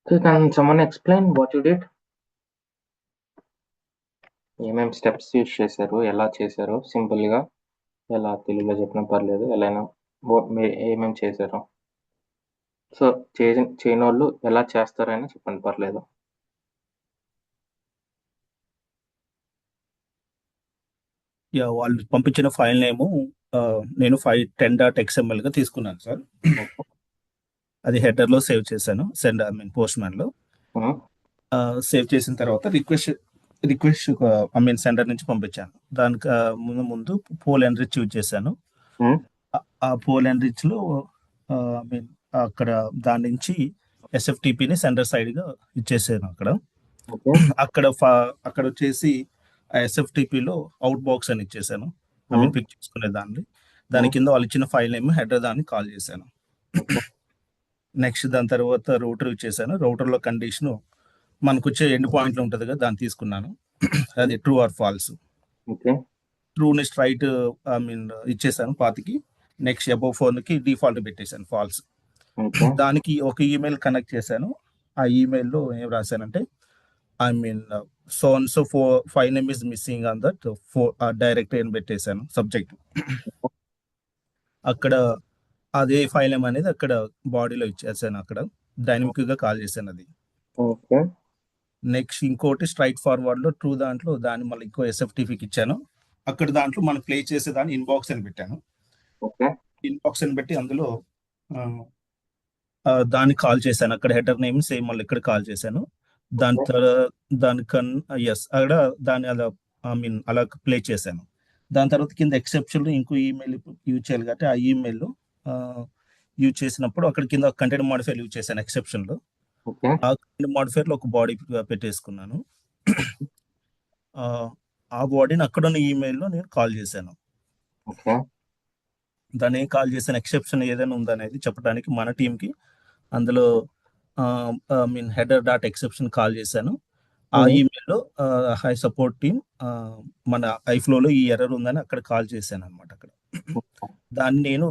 So can someone explain what you did? ఏమేం steps use చేశారు? ఎలా చేశారు? సింపుల్‌గా ఎలా తెలుగులో చెప్పినా పర్లేదు. ఎలైనా మీరు ఏమేం చేశారు? సో, చేయనోళ్ళు ఎలా చేస్తారైనా చెప్పండి పర్లేదు. వాళ్ళు పంపించిన ఫైల్ నేము నేను 10.xml తీసుకున్నాను సార్. ఓకే. అది హెడర్లో సేవ్ చేశాను. పోస్ట్ మ్యాన్లో హ్మ్. సేవ్ చేసిన తర్వాత రిక్వెస్ట్ సెండర్ నుంచి పంపించాను. దానికి ముందు పోల్ ఎన్రిచ్ యూజ్ చేశాను. హ్మ్. ఆ పోల్ ఎన్రిచ్లో మీన్ అక్కడ దాని నుంచి ఎస్ఎఫ్టిపిని సెండర్ సైడ్గా ఇచ్చేసాను. ఓకే. అక్కడ వచ్చేసి ఆ ఎస్ఎఫ్టిపిలో అవుట్ బాక్స్ అని ఇచ్చేసాను. హ్మ్. పిక్ చేసుకునే దాన్ని. దాని హ్మ్. కింద వాళ్ళు ఇచ్చిన ఫైల్ నేమ్ హెడర్ దాన్ని కాల్ చేశాను. ఓకే. నెక్స్ట్ దాని తర్వాత రౌటర్ ఇచ్చేసాను. రౌటర్లో కండిషను మనకు వచ్చే ఎండ్ పాయింట్లో ఉంటుంది కదా, దాన్ని తీసుకున్నాను. అది ట్రూ ఆర్ ఫాల్స్. ఓకే. ట్రూని స్ట్రైట్ ఇచ్చేసాను పాతికి. నెక్స్ట్ అబౌవ్ ఫోన్కి డిఫాల్ట్ పెట్టేశాను ఫాల్స్. ఓకే. దానికి ఒక ఈమెయిల్ కనెక్ట్ చేశాను. ఆ ఈమెయిల్లో ఏం రాశానంటే so and so file name is missing on that direct అని పెట్టేశాను సబ్జెక్ట్. అక్కడ అదే ఫైల్ నేమ్ అనేది అక్కడ బాడీలో ఇచ్చేసాను. అక్కడ డైనమిక్గా కాల్ చేశాను అది. ఓకే. నెక్స్ట్ ఇంకోటి స్ట్రైట్ ఫార్వర్డ్లో ట్రూ దాంట్లో దాన్ని మళ్ళీ ఇంకో ఎస్ఎఫ్టీపీకి ఇచ్చాను. అక్కడ దాంట్లో మనం ప్లే చేసేదాన్ని ఇన్బాక్స్ అని పెట్టాను. ఓకే. ఇన్బాక్స్ అని పెట్టి అందులో దాన్ని కాల్ చేశాను. అక్కడ హెడర్ నేమ్ సేమ్ మళ్ళీ ఇక్కడ కాల్ చేశాను. దాని ఓకే. తర్వాత ఎస్ అక్కడ దాన్ని అలా ప్లే చేశాను. దాని తర్వాత కింద ఎక్సెప్షన్ ఇంకో ఈమెయిల్ యూజ్ చేయాలి కాబట్టి ఆ ఈమెయిల్ యూజ్ చేసినప్పుడు అక్కడ కింద కంటెంట్ మాడిఫైర్ యూజ్ చేశాను ఎక్సెప్షన్లో. ఓకే. ఆ కంటెంట్ మాడిఫైర్లో ఒక బాడీ పెట్టేసుకున్నాను. ఆ బాడీని అక్కడున్న ఈమెయిల్లో నేను కాల్ చేశాను. ఓకే. దాన్ని ఏం కాల్ చేశాను, ఎక్సెప్షన్ ఏదైనా ఉందనేది చెప్పడానికి మన టీంకి అందులో హెడర్ డాట్ ఎక్సెప్షన్ కాల్ చేశాను. ఆ హ్మ్. ఈమెయిల్లో హై సపోర్ట్ టీమ్ మన ఐఫ్లోలో ఈ ఎర్రర్ ఉందని అక్కడ కాల్ చేశాను అనమాట. అక్కడ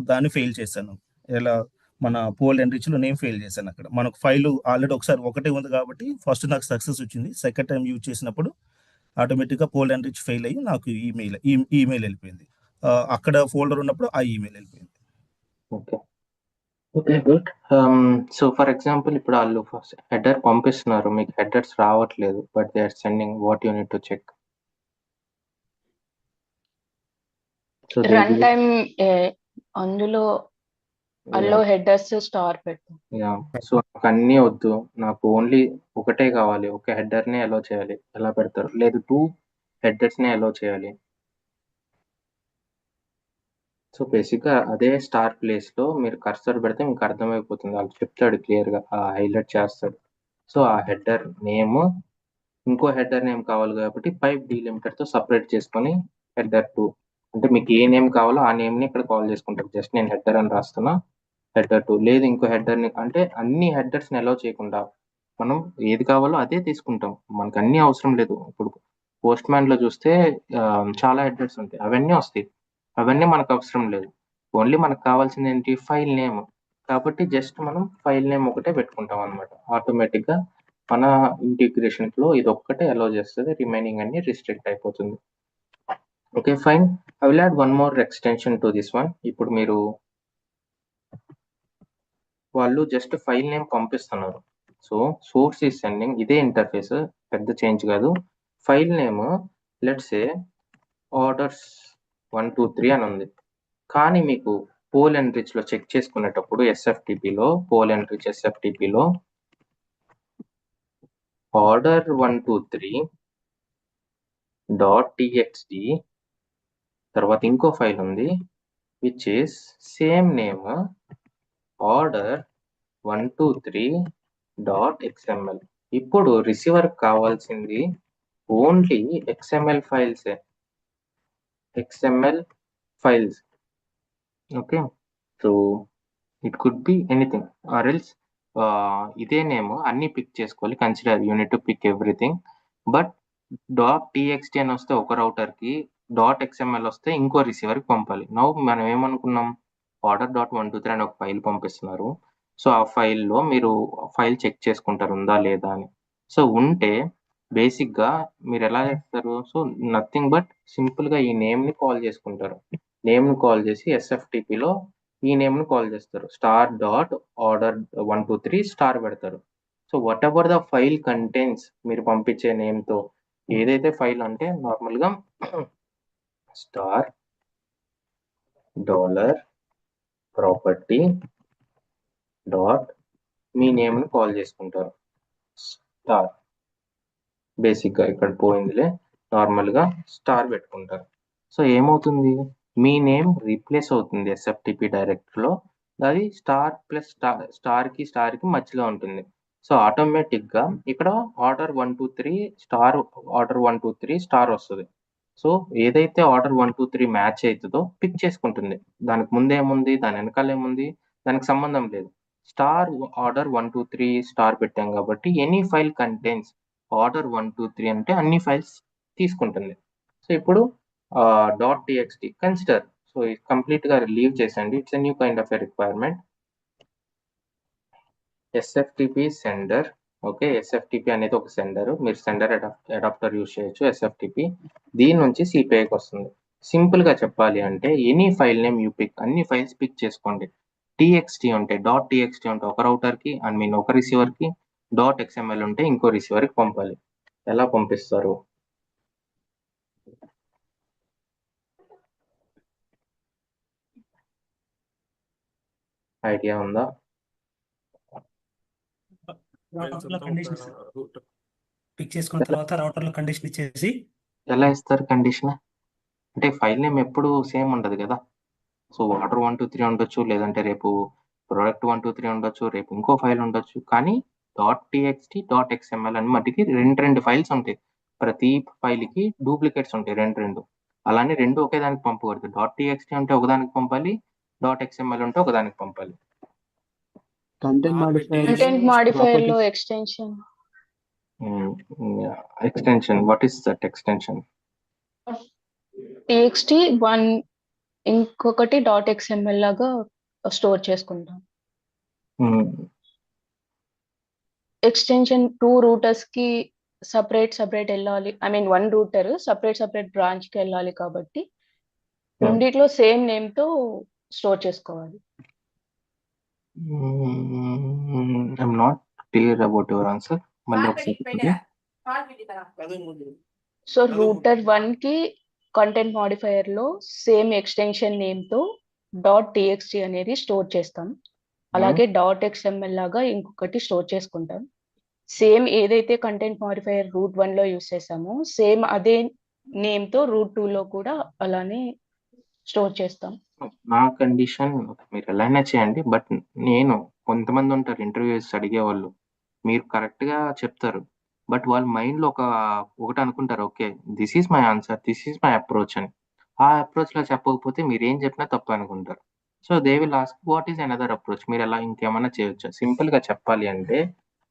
దాన్ని ఫెయిల్ చేశాను. ఎలా మన పోల్ ఎన్రిచ్లో నేను ఫెయిల్ చేశాను. అక్కడ మనకు ఫైల్ ఆల్రెడీ ఒకసారి ఒకటే ఉంది కాబట్టి ఫస్ట్ నాకు సక్సెస్ వచ్చింది. సెకండ్ టైం యూజ్ చేసినప్పుడు ఆటోమేటిక్గా పోల్ ఎన్రిచ్ ఫెయిల్ అయ్యి నాకు ఈమెయిల్ వెళ్ళిపోయింది. అక్కడ ఫోల్డర్ ఉన్నప్పుడు ఆ ఈమెయిల్ వెళ్ళిపోయింది. Okay. Okay. Good. So for example ఇప్పుడు ఆళ్ళు ఫస్ట్ హెడర్ పంపిస్తున్నారు. మీకు హెడర్స్ రావట్లేదు. But they are sending what you need to check. So they run will time అందులో అల్లో హెడర్స్ స్టార్ పెట్టు. యాహ్! సో నాకన్నీ వద్దు. నాకు ఓన్లీ ఒకటే కావాలి. ఒక హెడర్‌నే అలో చేయాలి. ఎలా పెడతారు? లేదు 2 హెడర్స్‌నే అలో చేయాలి. సో బేసిక్‌గా అదే స్టార్ ప్లేస్‌లో మీరు కర్సర్ పెడితే మీకు అర్థమైపోతుంది. ఆళ్ళు చెప్తాడు క్లియర్‌గా. హైలైట్ చేస్తాడు. సో ఆ హెడర్ నేమ్ ఇంకో హెడర్ నేమ్ కావాలి కాబట్టి పైప్ డీలిమిటర్‌తో సెపరేట్ చేసుకొని హెడర్ 2 అంటే మీకు ఏ నేమ్ కావాలో ఆ నేమ్‌ని ఇక్కడ కాల్ చేసుకుంటారు. జస్ట్ నేను హెడర్ అని రాస్తున్నా. హెడర్ 2 లేదు ఇంకో హెడర్‌ని అంటే అన్ని హెడర్స్‌ని అలో చేయకుండా మనం ఏది కావాలో అదే తీసుకుంటాం. మనకు అన్నీ అవసరం లేదు. ఇప్పుడు పోస్ట్ మ్యాన్‌లో చూస్తే చాలా హెడర్స్ ఉంటాయి. అవన్నీ వస్తాయి. అవన్నీ మనకు అవసరం లేదు. ఓన్లీ మనకు కావాల్సింది ఏంటి? File name. కాబట్టి జస్ట్ మనం ఫైల్ నేమ్ ఒకటే పెట్టుకుంటాం అన్నమాట. ఆటోమేటిక్‌గా మన ఇంటిగ్రేషన్స్‌లో ఇదొక్కటే అలో చేస్తది. రిమైనింగ్ అన్ని రిస్ట్రిక్ట్ అయిపోతుంది. Okay fine. I will add one more extension to this one. ఇప్పుడు మీరు వాళ్ళు జస్ట్ ఫైల్ నేమ్ పంపిస్తున్నారు. సో సోర్స్ ఈస్ సెండింగ్ ఇదే ఇంటర్ఫేస్ పెద్ద చేంజ్ కాదు. File name let's say orders 1, 2, 3 అని ఉంది. కానీ మీకు పోల్ ఎన్రిచ్‌లో చెక్ చేసుకునేటప్పుడు ఎస్ఎఫ్టీపీలో పోల్ ఎన్రిచ్ ఎస్ఎఫ్టీపీలో ఆర్డర్ 1, 2, 3 డాట్ టీఎక్స్టీ తర్వాత ఇంకో ఫైల్ ఉంది which is same name order 1, 2, 3 dot XML. ఇప్పుడు రిసీవర్ కావాల్సింది ఓన్లీ ఎక్స్ఎంఎల్ ఫైల్సే. XML files. Okay. So it could be anything or else ఇదే నేమ్ అన్ని పిక్ చేసుకోవాలి. Consider you need to pick everything. But dot TXT అని వస్తే ఒక రౌటర్‌కి, dot XML వస్తే ఇంకో రిసీవర్‌కి పంపాలి. నౌ మనం ఏమనుకున్నాం ఆర్డర్ డాట్ 1, 2, 3 అని ఒక ఫైల్ పంపిస్తున్నారు. సో ఆ ఫైల్లో మీరు ఫైల్ చెక్ చేసుకుంటారు ఉందా లేదా అని. సో ఉంటే బేసిక్గా మీరు ఎలా చేస్తారు? సో నథింగ్ బట్ సింపుల్గా ఈ నేమ్ని కాల్ చేసుకుంటారు. నేమ్ని కాల్ చేసి ఎస్ఎఫ్టిపిలో ఈ నేమ్ని కాల్ చేస్తారు. స్టార్ డాట్ ఆర్డర్ 123 స్టార్ పెడతారు. So what ever the file contents మీరు పంపించే నేమ్తో ఏదైతే ఫైల్ అంటే నార్మల్గా స్టార్ డాలర్ ప్రాపర్టీ డాట్ మీ నేమ్ని కాల్ చేసుకుంటారు. స్టార్ బేసిక్గా ఇక్కడ పోయిందిలే, నార్మల్గా స్టార్ పెట్టుకుంటారు. సో ఏమవుతుంది, మీ నేమ్ రీప్లేస్ అవుతుంది ఎస్ఎఫ్టిపి డైరెక్టరీలో. అది స్టార్ ప్లస్ స్టార్కి మధ్యలో ఉంటుంది. సో ఆటోమేటిక్గా ఇక్కడ ఆర్డర్ 123 స్టార్ వస్తుంది. సో ఏదైతే ఆర్డర్ 123 మ్యాచ్ అవుతుందో పిక్ చేసుకుంటుంది. దానికి ముందేముంది, దాని వెనకాల ఏముంది, దానికి సంబంధం లేదు. స్టార్ ఆర్డర్ 123 స్టార్ పెట్టాం కాబట్టి ఎనీ ఫైల్ కంటెంట్స్ ఆర్డర్ 123 అంటే అన్ని ఫైల్స్ తీసుకుంటుంది. సో ఇప్పుడు .txt కన్సిడర్. సో కంప్లీట్గా లీవ్ చేసండి, it's a new kind of a requirement. SFTP sender. Okay, SFTP అనేది ఒక సెండర్, మీరు సెండర్ అడాప్టర్ యూజ్ చేయొచ్చు. ఎస్ఎఫ్టిపి దీని నుంచి సిపిఐకి వస్తుంది. సింపుల్గా చెప్పాలి అంటే any file name you pick, అన్ని ఫైల్స్ పిక్ చేసుకోండి. టీఎక్స్టీ ఉంటే .txt ఉంటే ఒక రౌటర్కి ఒక రిసీవర్కి, .xml ఉంటే ఇంకో రిసీవర్కి పంపాలి. ఎలా పంపిస్తారు? ఐడియా ఉందా? రౌటర్లో కండిషన్ పిక్ చేసుకున్న తర్వాత రౌటర్లో కండిషన్ ఇచ్చేసి ఎలా ఇస్తారు కండిషన్? అంటే ఫైల్ నేమ్ ఎప్పుడు సేమ్ ఉండదు కదా. సో ఆర్డర్ 123 ఉండొచ్చు, లేదంటే రేపు ప్రోడక్ట్ 123 ఉండొచ్చు, రేపు ఇంకో ఫైల్ ఉండొచ్చు. కానీ .txt .xml అని మటుకి రెండు ఫైల్స్ ఉంటాయి. ప్రతి ఫైల్కి డూప్లికేట్స్ ఉంటాయి రెండు. అలానే రెండు ఒకే దానికి పంపకూడదు. .txt ఉంటే ఒకదానికి పంపాలి, .xml ఉంటే ఒకదానికి పంపాలి. కంటెంట్ మాడిఫైయర్ లో extension extension, what is that extension? txt 1 ఇంకొకటి .xml లాగా స్టోర్ చేసుకుంటాం. ఎక్స్టెన్షన్ 2 రూటర్స్ కి సపరేట్ వెళ్ళాలి. వన్ రూటర్ సపరేట్ బ్రాంచ్ కి వెళ్ళాలి కాబట్టి రెండిట్లో సేమ్ నేమ్ తో స్టోర్ చేసుకోవాలి. I'm not clear about your answer. మళ్ళీ ఒకసారి. సో రూటర్ 1 కి కంటెంట్ మాడిఫైయర్ లో సేమ్ ఎక్స్టెన్షన్ నేమ్ తో .txt అనేది స్టోర్ చేస్తాం. అలాగే .xml లాగా ఇంకొకటి స్టోర్ చేసుకుంటాం. సేమ్ ఏదైతే కంటెంట్ మాడిఫైయర్ రూట్ 1 లో యూస్ చేసామో సేమ్ అదే నేమ్ తో రూట్ 2 లో కూడా అలానే స్టోర్ చేస్తాం. నా కండిషన్ మీరు ఎలానే చేయండి, బట్ కొంతమంది ఉంటారు ఇంటర్వ్యూస్ అడిగేవాళ్ళు, మీరు కరెక్ట్గా చెప్తారు, బట్ వాళ్ళ మైండ్లో ఒకటి అనుకుంటారు, okay this is my answer, this is my approach అని. ఆ అప్రోచ్లో చెప్పకపోతే మీరు ఏం చెప్పినా తప్పు అనుకుంటారు. So they will ask what is another approach, మీరు ఎలా ఇంకేమైనా చేయొచ్చు. సింపుల్గా చెప్పాలి అంటే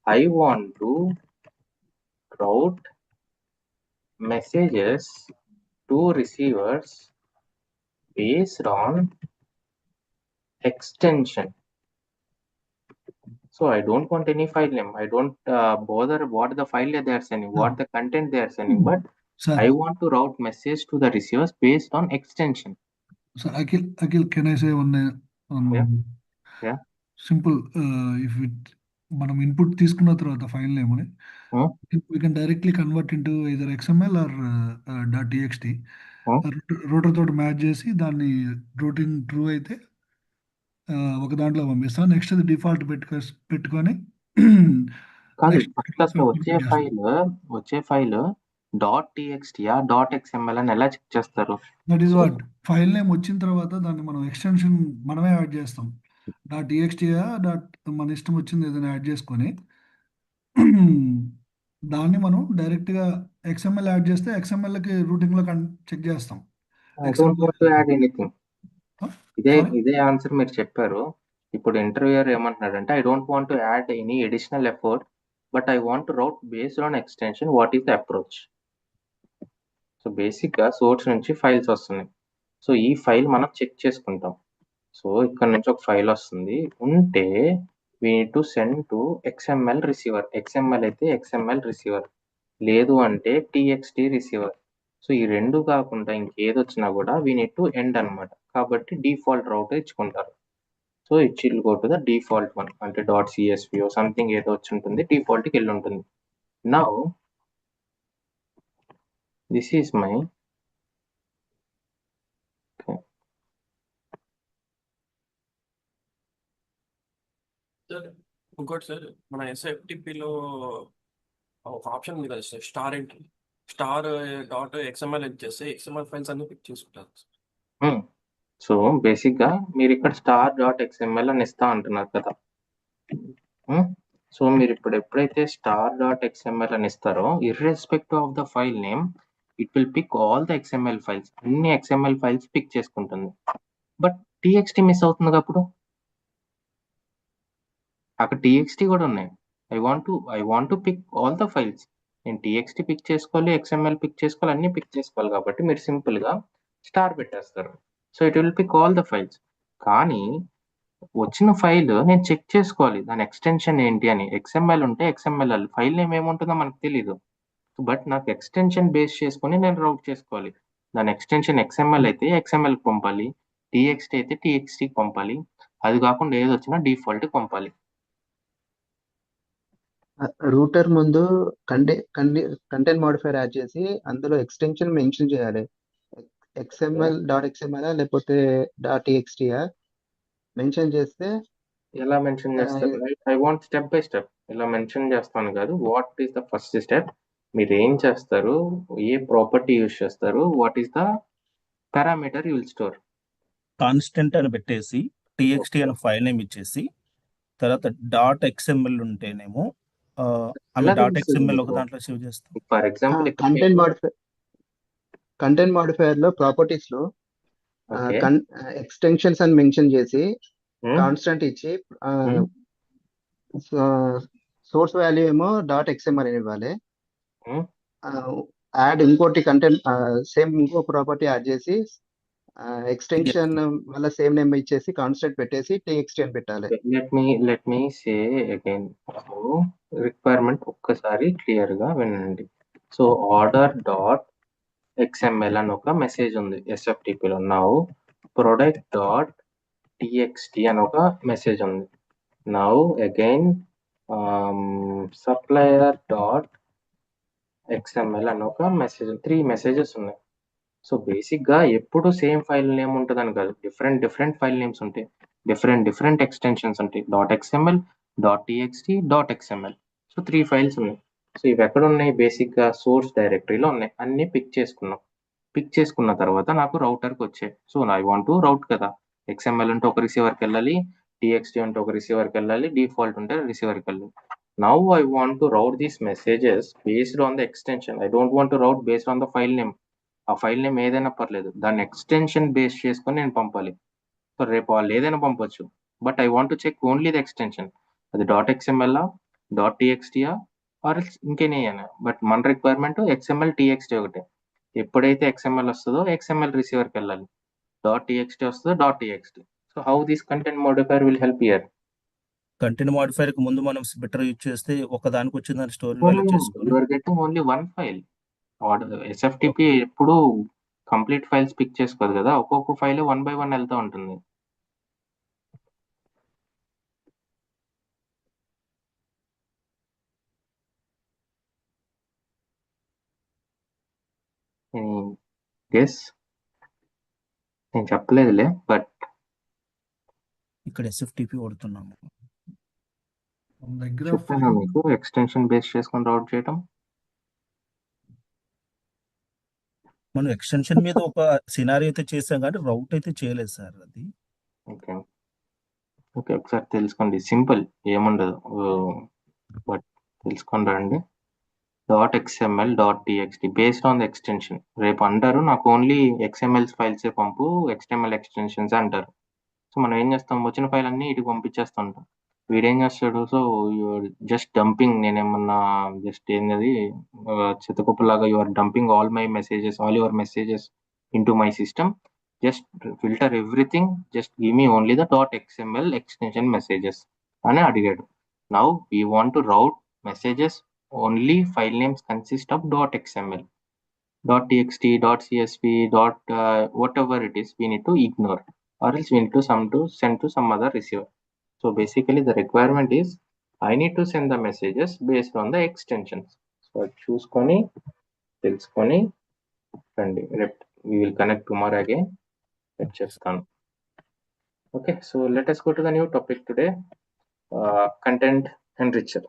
I want to route messages to receivers based on extension. So I don't want any file name. I don't bother what the file they are sending, what the content they are sending, but Sir, I want to route message to the receivers based on extension. so Akhil, can I say one Yeah. simple? If మనం input తీసుకున్న తర్వాత file name we can directly convert into either XML or .txt. Router తోటి match చేసి దాన్ని routing true అయితే ఒక దాంట్లో పంపిస్తాం. నెక్స్ట్ అది డిఫాల్ట్ పెట్టుకొని కాదు, ఫస్ట్ వచ్చే ఫైల్ .txt .xml అని ఎలా చెక్ చేస్తారు? That is what file name వచ్చిన తర్వాత దాన్ని మనం ఎక్స్టెన్షన్ మనమే యాడ్ చేస్తాం. .txt మన ఇష్టం వచ్చింది ఏదైనా యాడ్ చేసుకొని దాన్ని మనం డైరెక్ట్ గా XML యాడ్ చేస్తే XML కి రూటింగ్ లో చెక్ చేస్తాం. I don't want to add anything. ఇదే ఆన్సర్ మీరు చెప్పారు. ఇప్పుడు ఇంటర్వ్యూయర్ ఏమంటున్నాడంటే I don't want to add any additional effort, but I want to route based on extension. What is the approach? So బేసిక్గా source నుంచి files వస్తున్నాయి. So ఈ file మనం చెక్ చేసుకుంటాం. సో ఇక్కడ నుంచి ఒక ఫైల్ వస్తుంది ఉంటే we need to send to XML receiver. XML అయితే XML రిసీవర్, లేదు అంటే TXT రిసీవర్. సో ఈ రెండు కాకుండా ఇంకేదొచ్చినా కూడా వీ నీడ్ టు ఎండ్ అనమాట. కాబట్టి డిఫాల్ట్ రౌట్ ఇచ్చుకుంటారు. So it will go to the default one, అంటే .csv సంథింగ్ ఏదో వచ్చి ఉంటుంది, డిఫాల్ట్కి వెళ్ళి ఉంటుంది. Now this is my sir ఇంకోటి సార్, మన SFTPలో ఒక ఆప్షన్ ఉంది కదా సార్, స్టార్ ఎంట్రీ. star.xml చేస్తే XML ఫైల్స్ అన్ని పిక్ చేసుకుంటారు. సో బేసిక్గా మీరు ఇక్కడ star.xml అని ఇస్తా అంటున్నారు కదా. సో మీరు ఇప్పుడు ఎప్పుడైతే star.xml అని ఇస్తారో, irrespective of the file name, it will pick all the XML files, అన్ని XML ఫైల్స్ పిక్ చేసుకుంటుంది. బట్ TXT మిస్ అవుతుంది అప్పుడు. అక్కడ TXT కూడా ఉన్నాయి. I want to pick all the files. నేను TXT పిక్ చేసుకోవాలి, XML పిక్ చేసుకోవాలి, అన్ని పిక్ చేసుకోవాలి. కాబట్టి మీరు సింపుల్గా స్టార్ పెట్టేస్తారు. So it will pick all the files. కానీ వచ్చిన ఫైల్ నేను చెక్ చేసుకోవాలి దాని ఎక్స్టెన్షన్ ఏంటి అని. XML ఉంటే XML, ఫైల్ నేమ్ ఏముంటుందో మనకు తెలీదు. బట్ నాకు ఎక్స్టెన్షన్ బేస్ చేసుకొని నేను రౌట్ చేసుకోవాలి. దాని ఎక్స్టెన్షన్ XML అయితే XML పంపాలి, TXT అయితే TXTకి పంపాలి. అది కాకుండా ఏది వచ్చినా డిఫాల్ట్ పంపాలి. రూటర్ ముందు కంటెంట్ మోడిఫైర్ యాడ్ చేసి అందులో ఎక్స్టెన్షన్ మెన్షన్ చేయాలి. XML.xml లేకపోతే .txt మెన్షన్ చేస్తే ఎలా మెన్షన్ చేస్తారు? I want step by step. ఇలా మెన్షన్ చేస్తాను కాదు. What is the first step? మీరు ఏం చేస్తారు, ఏ ప్రాపర్టీ యూజ్ చేస్తారు, what is the parameter you will store? Constant అని పెట్టేసి TXT అనే ఫైల్ నేమ్ ఇచ్చేసి, తర్వాత .xml ఉంటేనేమో ఆమె .xml ఒక దాంట్లో సేవ్ చేస్తాం. ఫర్ ఎగ్జాంపుల్ కంటెంట్ మాడిఫైయర్ లో ప్రాపర్టీస్ లో ఎక్స్టెన్షన్స్ అని మెన్షన్ చేసి కాన్స్టెంట్ ఇచ్చి సోర్స్ వాల్యూ ఏమో .xml అని ఇవ్వాలి. యాడ్ ఇంకోటి కంటెంట్ సేమ్ ఇంకో ప్రాపర్టీ యాడ్ చేసి ఎక్స్టెన్షన్ వల్ల సేమ్ నేమ్ ఇచ్చేసి కాన్స్టెంట్ పెట్టేసి TXT అని పెట్టాలి. లెట్ మీ సే అగైన్. రిక్వైర్మెంట్ ఒక్కసారి క్లియర్ గా వినండి. సో order.xml అని ఒక మెసేజ్ ఉంది SFTPలో. నౌ product.txt అని ఒక మెసేజ్ ఉంది. నౌ అగైన్ supplier.xml అని ఒక మెసేజ్, 3 మెసేజెస్ ఉన్నాయి. సో బేసిక్గా ఎప్పుడు సేమ్ ఫైల్ నేమ్ ఉంటుందని కాదు, డిఫరెంట్ ఫైల్ నేమ్స్ ఉంటాయి, డిఫరెంట్ ఎక్స్టెన్షన్స్ ఉంటాయి. .xml, .txt, .xml. So 3 files ఉన్నాయి. సో ఇవి ఎక్కడ ఉన్నాయి? బేసిక్గా సోర్స్ డైరెక్టరీలో ఉన్నాయి. అన్ని పిక్ చేసుకున్నాం. పిక్ చేసుకున్న తర్వాత నాకు రౌటర్కి వచ్చాయి. సో ఐ వాంట్ టు రౌట్ కదా. XML అంటే ఒక రిసీవర్కి వెళ్ళాలి, TXT అంటే ఒక రిసీవర్కి వెళ్ళాలి, డిఫాల్ట్ ఉంటే రిసీవర్కి వెళ్ళాలి. Now I want to route these messages based on the extension. I don't want to route based on the file name. ఆ ఫైల్ నేమ్ ఏదైనా పర్లేదు, దాన్ని ఎక్స్టెన్షన్ బేస్ చేసుకొని నేను పంపాలి. సో రేపు వాళ్ళు ఏదైనా పంపొచ్చు, but I want to check only the extension. అది .xml, .txt ఆర్ ఇంకేనా. బట్ మన రిక్వైర్మెంట్ XML, TXT ఒకటే. ఎప్పుడైతే XML వస్తుందో XML రిసీవర్కి వెళ్ళాలి, .txt వస్తుందో .txt. So how this content modifier will help here? Content modifier కి ముందు మనం బెటర్ యూజ్ చేస్తే ఒక దానికి వచ్చిన దాని స్టోరీ వాల్యూ చేసుకొని you are getting only one file. SFTP ఎప్పుడు కంప్లీట్ ఫైల్స్ పిక్ చేసుకోదు కదా, ఒక్కొక్క ఫైల్ 1 by 1 వెళ్తూ ఉంటుంది. గెస్ నేను చెప్పలేదులే, బట్ ఇక్కడ SFTP వాడుతున్నాము. మన దగ్గర చెప్పాను మీకు ఎక్స్టెన్షన్ బేస్ చేసుకొని రౌట్ చేయటం. మనం ఎక్స్టెన్షన్ మీద ఒక సినారీ అయితే చేసాం కానీ రౌట్ అయితే చేయలేదు సార్. అది ఓకే ఒకసారి తెలుసుకోండి. సింపుల్, ఏముండదు, బట్ తెలుసుకొని రండి. .xml, .txt based on the extension. రేపు అంటారు నాకు ఓన్లీ XML ఫైల్సే పంపు, XML ఎక్స్టెన్షన్స్ అంటారు. సో మనం ఏం చేస్తాం, వచ్చిన ఫైల్ అన్ని ఇటుకు పంపించేస్తుంటాం. వీడేం చేస్తాడు, సో జస్ట్ డంపింగ్, నేనేమన్నా జస్ట్ ఏంటది చిత్తకుప్పలాగా, you are dumping all your messages into my system. Just filter everything, just give me only the .xml extension messages. అని అడిగాడు. Now we want to route messages only file names consist of .xml, .txt, .csv, whatever it is, we need to ignore, or else we need to send to some other receiver. So basically the requirement is I need to send the messages based on the extensions. So చూసుకొని తెలుసుకొని రండి. We will connect tomorrow again. చెప్తాను. Okay, so let us go to the new topic today, content enricher.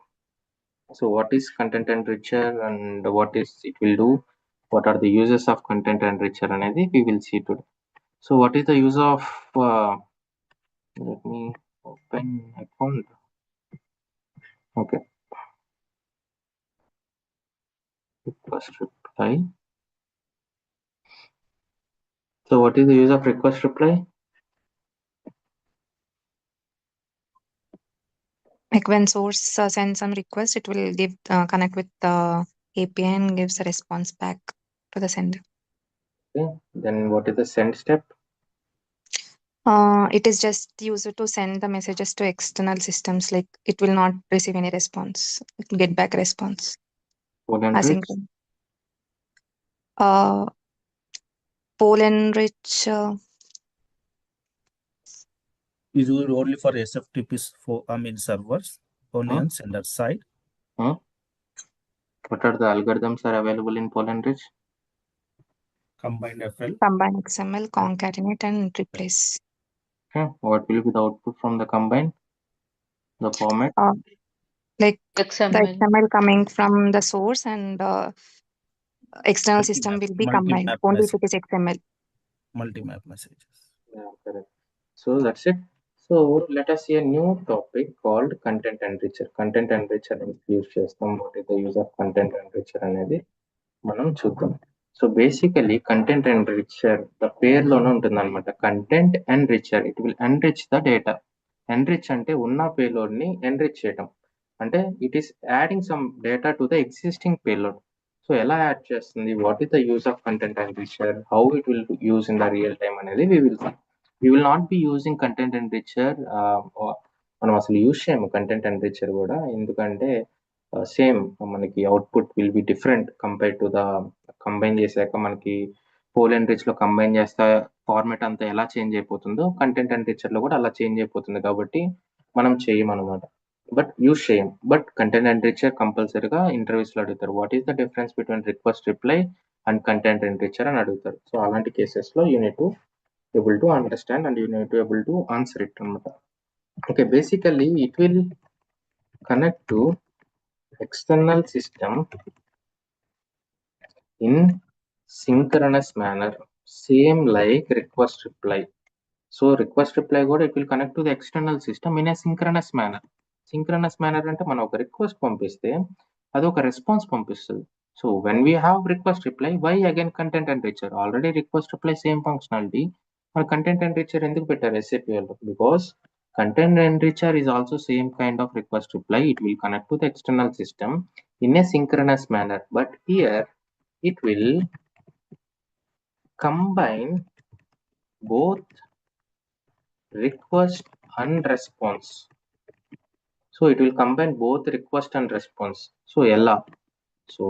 So what is content enricher and what is it will do? What are the uses of content enricher అనేది we will see today. So what is the use of let me open account. Okay, request reply. So what is the use of request reply? Like when source sends some request, it will give connect with the API and gives a response back to the sender. Okay, then what is the send step? It is just used to send the messages to external systems. Like it will not receive any response. It will get back a response. Poll enrich. Asynchronous. Poll enrich. Is used only for SFTPs servers, only on sender side. What are the algorithms are available in poll enrich? Combined FL. Combine XML, concatenate, and replace. Okay. What will be the output from the combine? The format? Like the XML. XML coming from the source and external system will be combined only if it is XML. Multi-map messages. Yeah, correct. So that's it. So let us see a new topic called content enricher. Content enricher use చేస్తాం. What is the use of content enricher అనేది మనం చూద్దాం. So basically content enricher the పేర్లోనే ఉంటుంది అనమాట. Content enricher, it will enrich the data. Enrich అంటే ఉన్న పేలోడ్ని ఎన్రిచ్ చేయటం, అంటే it is adding some data to the existing payload. So ఎలా యాడ్ చేస్తుంది, what is the use of content enricher, how it will use in the real time అనేది we will not be using content enricher. మనం అసలు use చేయము content ఎన్రిచర్ కూడా, ఎందుకంటే same మనకి output will be different compare to the combine చేశాక మనకి pole enrich లో కంబైన్ చేస్తే ఫార్మాట్ అంతా ఎలా చేంజ్ అయిపోతుందో కంటెంట్ ఎన్రిచర్ లో కూడా అలా చేంజ్ అయిపోతుంది, కాబట్టి మనం చేయమన్నమాట. బట్ యూజ్ చేయం. బట్ కంటెంట్ ఎన్రిచర్ కంపల్సరీగా ఇంటర్వ్యూస్ లో అడుగుతారు, what is the difference between request reply and content enricher అని అడుగుతారు. సో అలాంటి కేసెస్ లో you need to able to understand and you need to able to answer it. Okay, basically it will connect to external system in synchronous manner, same like request reply. So request reply కూడా it will connect to the external system in a synchronous manner. Synchronous manner అంటే మనం ఒక request పంపిస్తే అది ఒక response పంపిస్తుంది. So when we have request reply, why again content enricher? Already request reply same functionality, మన content enricher ఎందుకు పెట్టారు SAP వాళ్ళు? Because content enricher is also same kind of request reply. It will connect to the external system in a synchronous manner, but here it will combine both request and response. So it will combine both request and response. So ella, so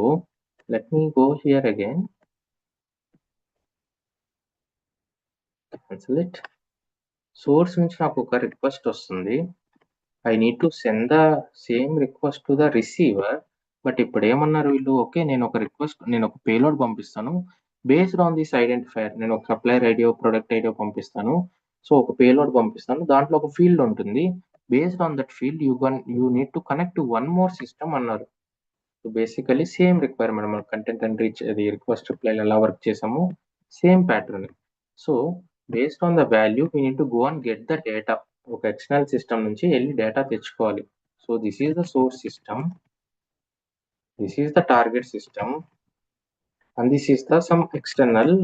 let me go here again, cancel it. Source నుంచి నాకు ఒక request వస్తుంది, I need to send the same request to the receiver. But ఇప్పుడు ఏమన్నారు వీళ్ళు, okay నేను ఒక payload పంపిస్తాను బేస్డ్ ఆన్ దిస్ ఐడెంటిఫైర్, నేను ఒక సప్లయర్ ఐడియో ప్రొడక్ట్ ఐడియో పంపిస్తాను. సో ఒక పేలోడ్ పంపిస్తాను, దాంట్లో ఒక ఫీల్డ్ ఉంటుంది, based on that field you need to connect to one more system అన్నారు. సో బేసికలీ సేమ్ రిక్వైర్మెంట్, మన కంటెంట్ ఎంట్రీ అది రిక్వెస్ట్ రిప్లై ఎలా వర్క్ చేసామో same pattern. So based on the value we need to go and get the data. ఒక external system నుంచి వెళ్ళి data తెచ్చుకోవాలి. So this is the source system, this is the target system, and this is the some external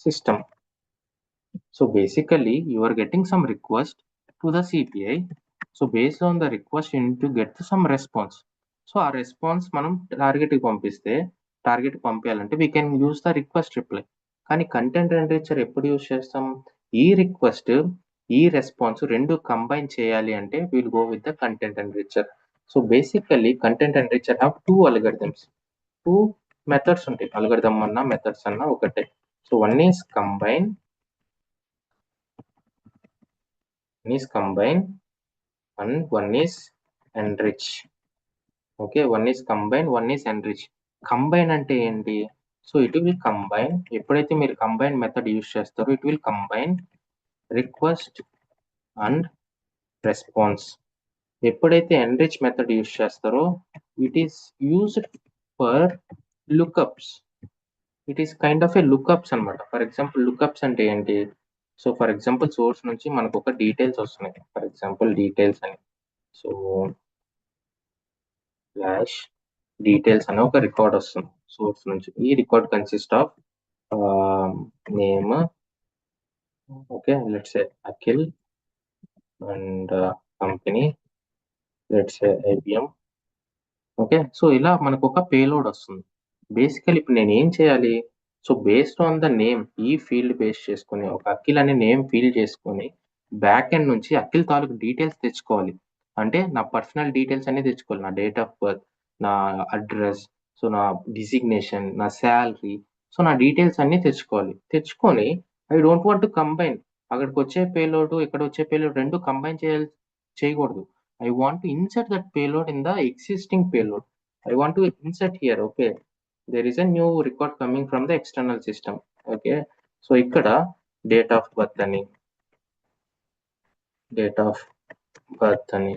system. So basically you are getting some request to the CPI. So based on the request you need to get some response. So ఆ response మనం టార్గెట్కి పంపిస్తే, target పంపించాలంటే we can use the request reply. కానీ content enricher ఎప్పుడు use చేస్తాం, ఈ request ఈ రెస్పాన్స్ రెండు కంబైన్ చేయాలి అంటే will go with the content enricher. So basically content enricher have 2 algorithms, 2 methods ఉంటాయి. అల్గరిథం అన్నా మెథడ్స్ అన్నా ఒకటే. So one is combine and one is enrich. Okay, one is combine, one is enrich. Combine అంటే ఏంటి? So it will combine, ఎప్పుడైతే మీరు combine method use చేస్తారో it will combine request and response. ఎప్పుడైతే enrich method use చేస్తారో it is used for lookups. It is kind of A lookups అనమాట. For example lookups అంటే ఏంటి? సో ఫర్ ఎగ్జాంపుల్ సోర్స్ నుంచి మనకు ఒక డీటెయిల్స్ వస్తున్నాయి. ఫర్ ఎగ్జాంపుల్ డీటెయిల్స్ అని, సో స్లాష్ డీటెయిల్స్ అనే ఒక రికార్డ్ వస్తుంది సోర్స్ నుంచి. ఈ record consist of name, okay, let's say Akhil, and company, let's say IBM. Okay, so ఇలా మనకు ఒక పేలోడ్ వస్తుంది. బేసికల్ ఇప్పుడు నేను ఏం చేయాలి? So based on the name, ఈ ఫీల్డ్ బేస్ చేసుకొని ఒక అఖిల్ అనే నేమ్ ఫీల్ చేసుకొని బ్యాక్ ఎండ్ నుంచి అఖిల్ తాలూకు డీటెయిల్స్ తెచ్చుకోవాలి. అంటే నా పర్సనల్ డీటెయిల్స్ అన్ని తెచ్చుకోవాలి, నా డేట్ ఆఫ్ బర్త్, నా అడ్రస్, సో నా డిసిగ్నేషన్, నా శాలరీ, సో నా డీటెయిల్స్ అన్ని తెచ్చుకోవాలి. తెచ్చుకొని I don't want to combine, అక్కడికి వచ్చే పేలోడ్ ఇక్కడ వచ్చే పేలోడ్ రెండు కంబైన్ చేయకూడదు. I want to insert that payload in the existing payload. I want to insert here, okay. There is a new record coming from the external system, okay. So ikkada date of birth ani,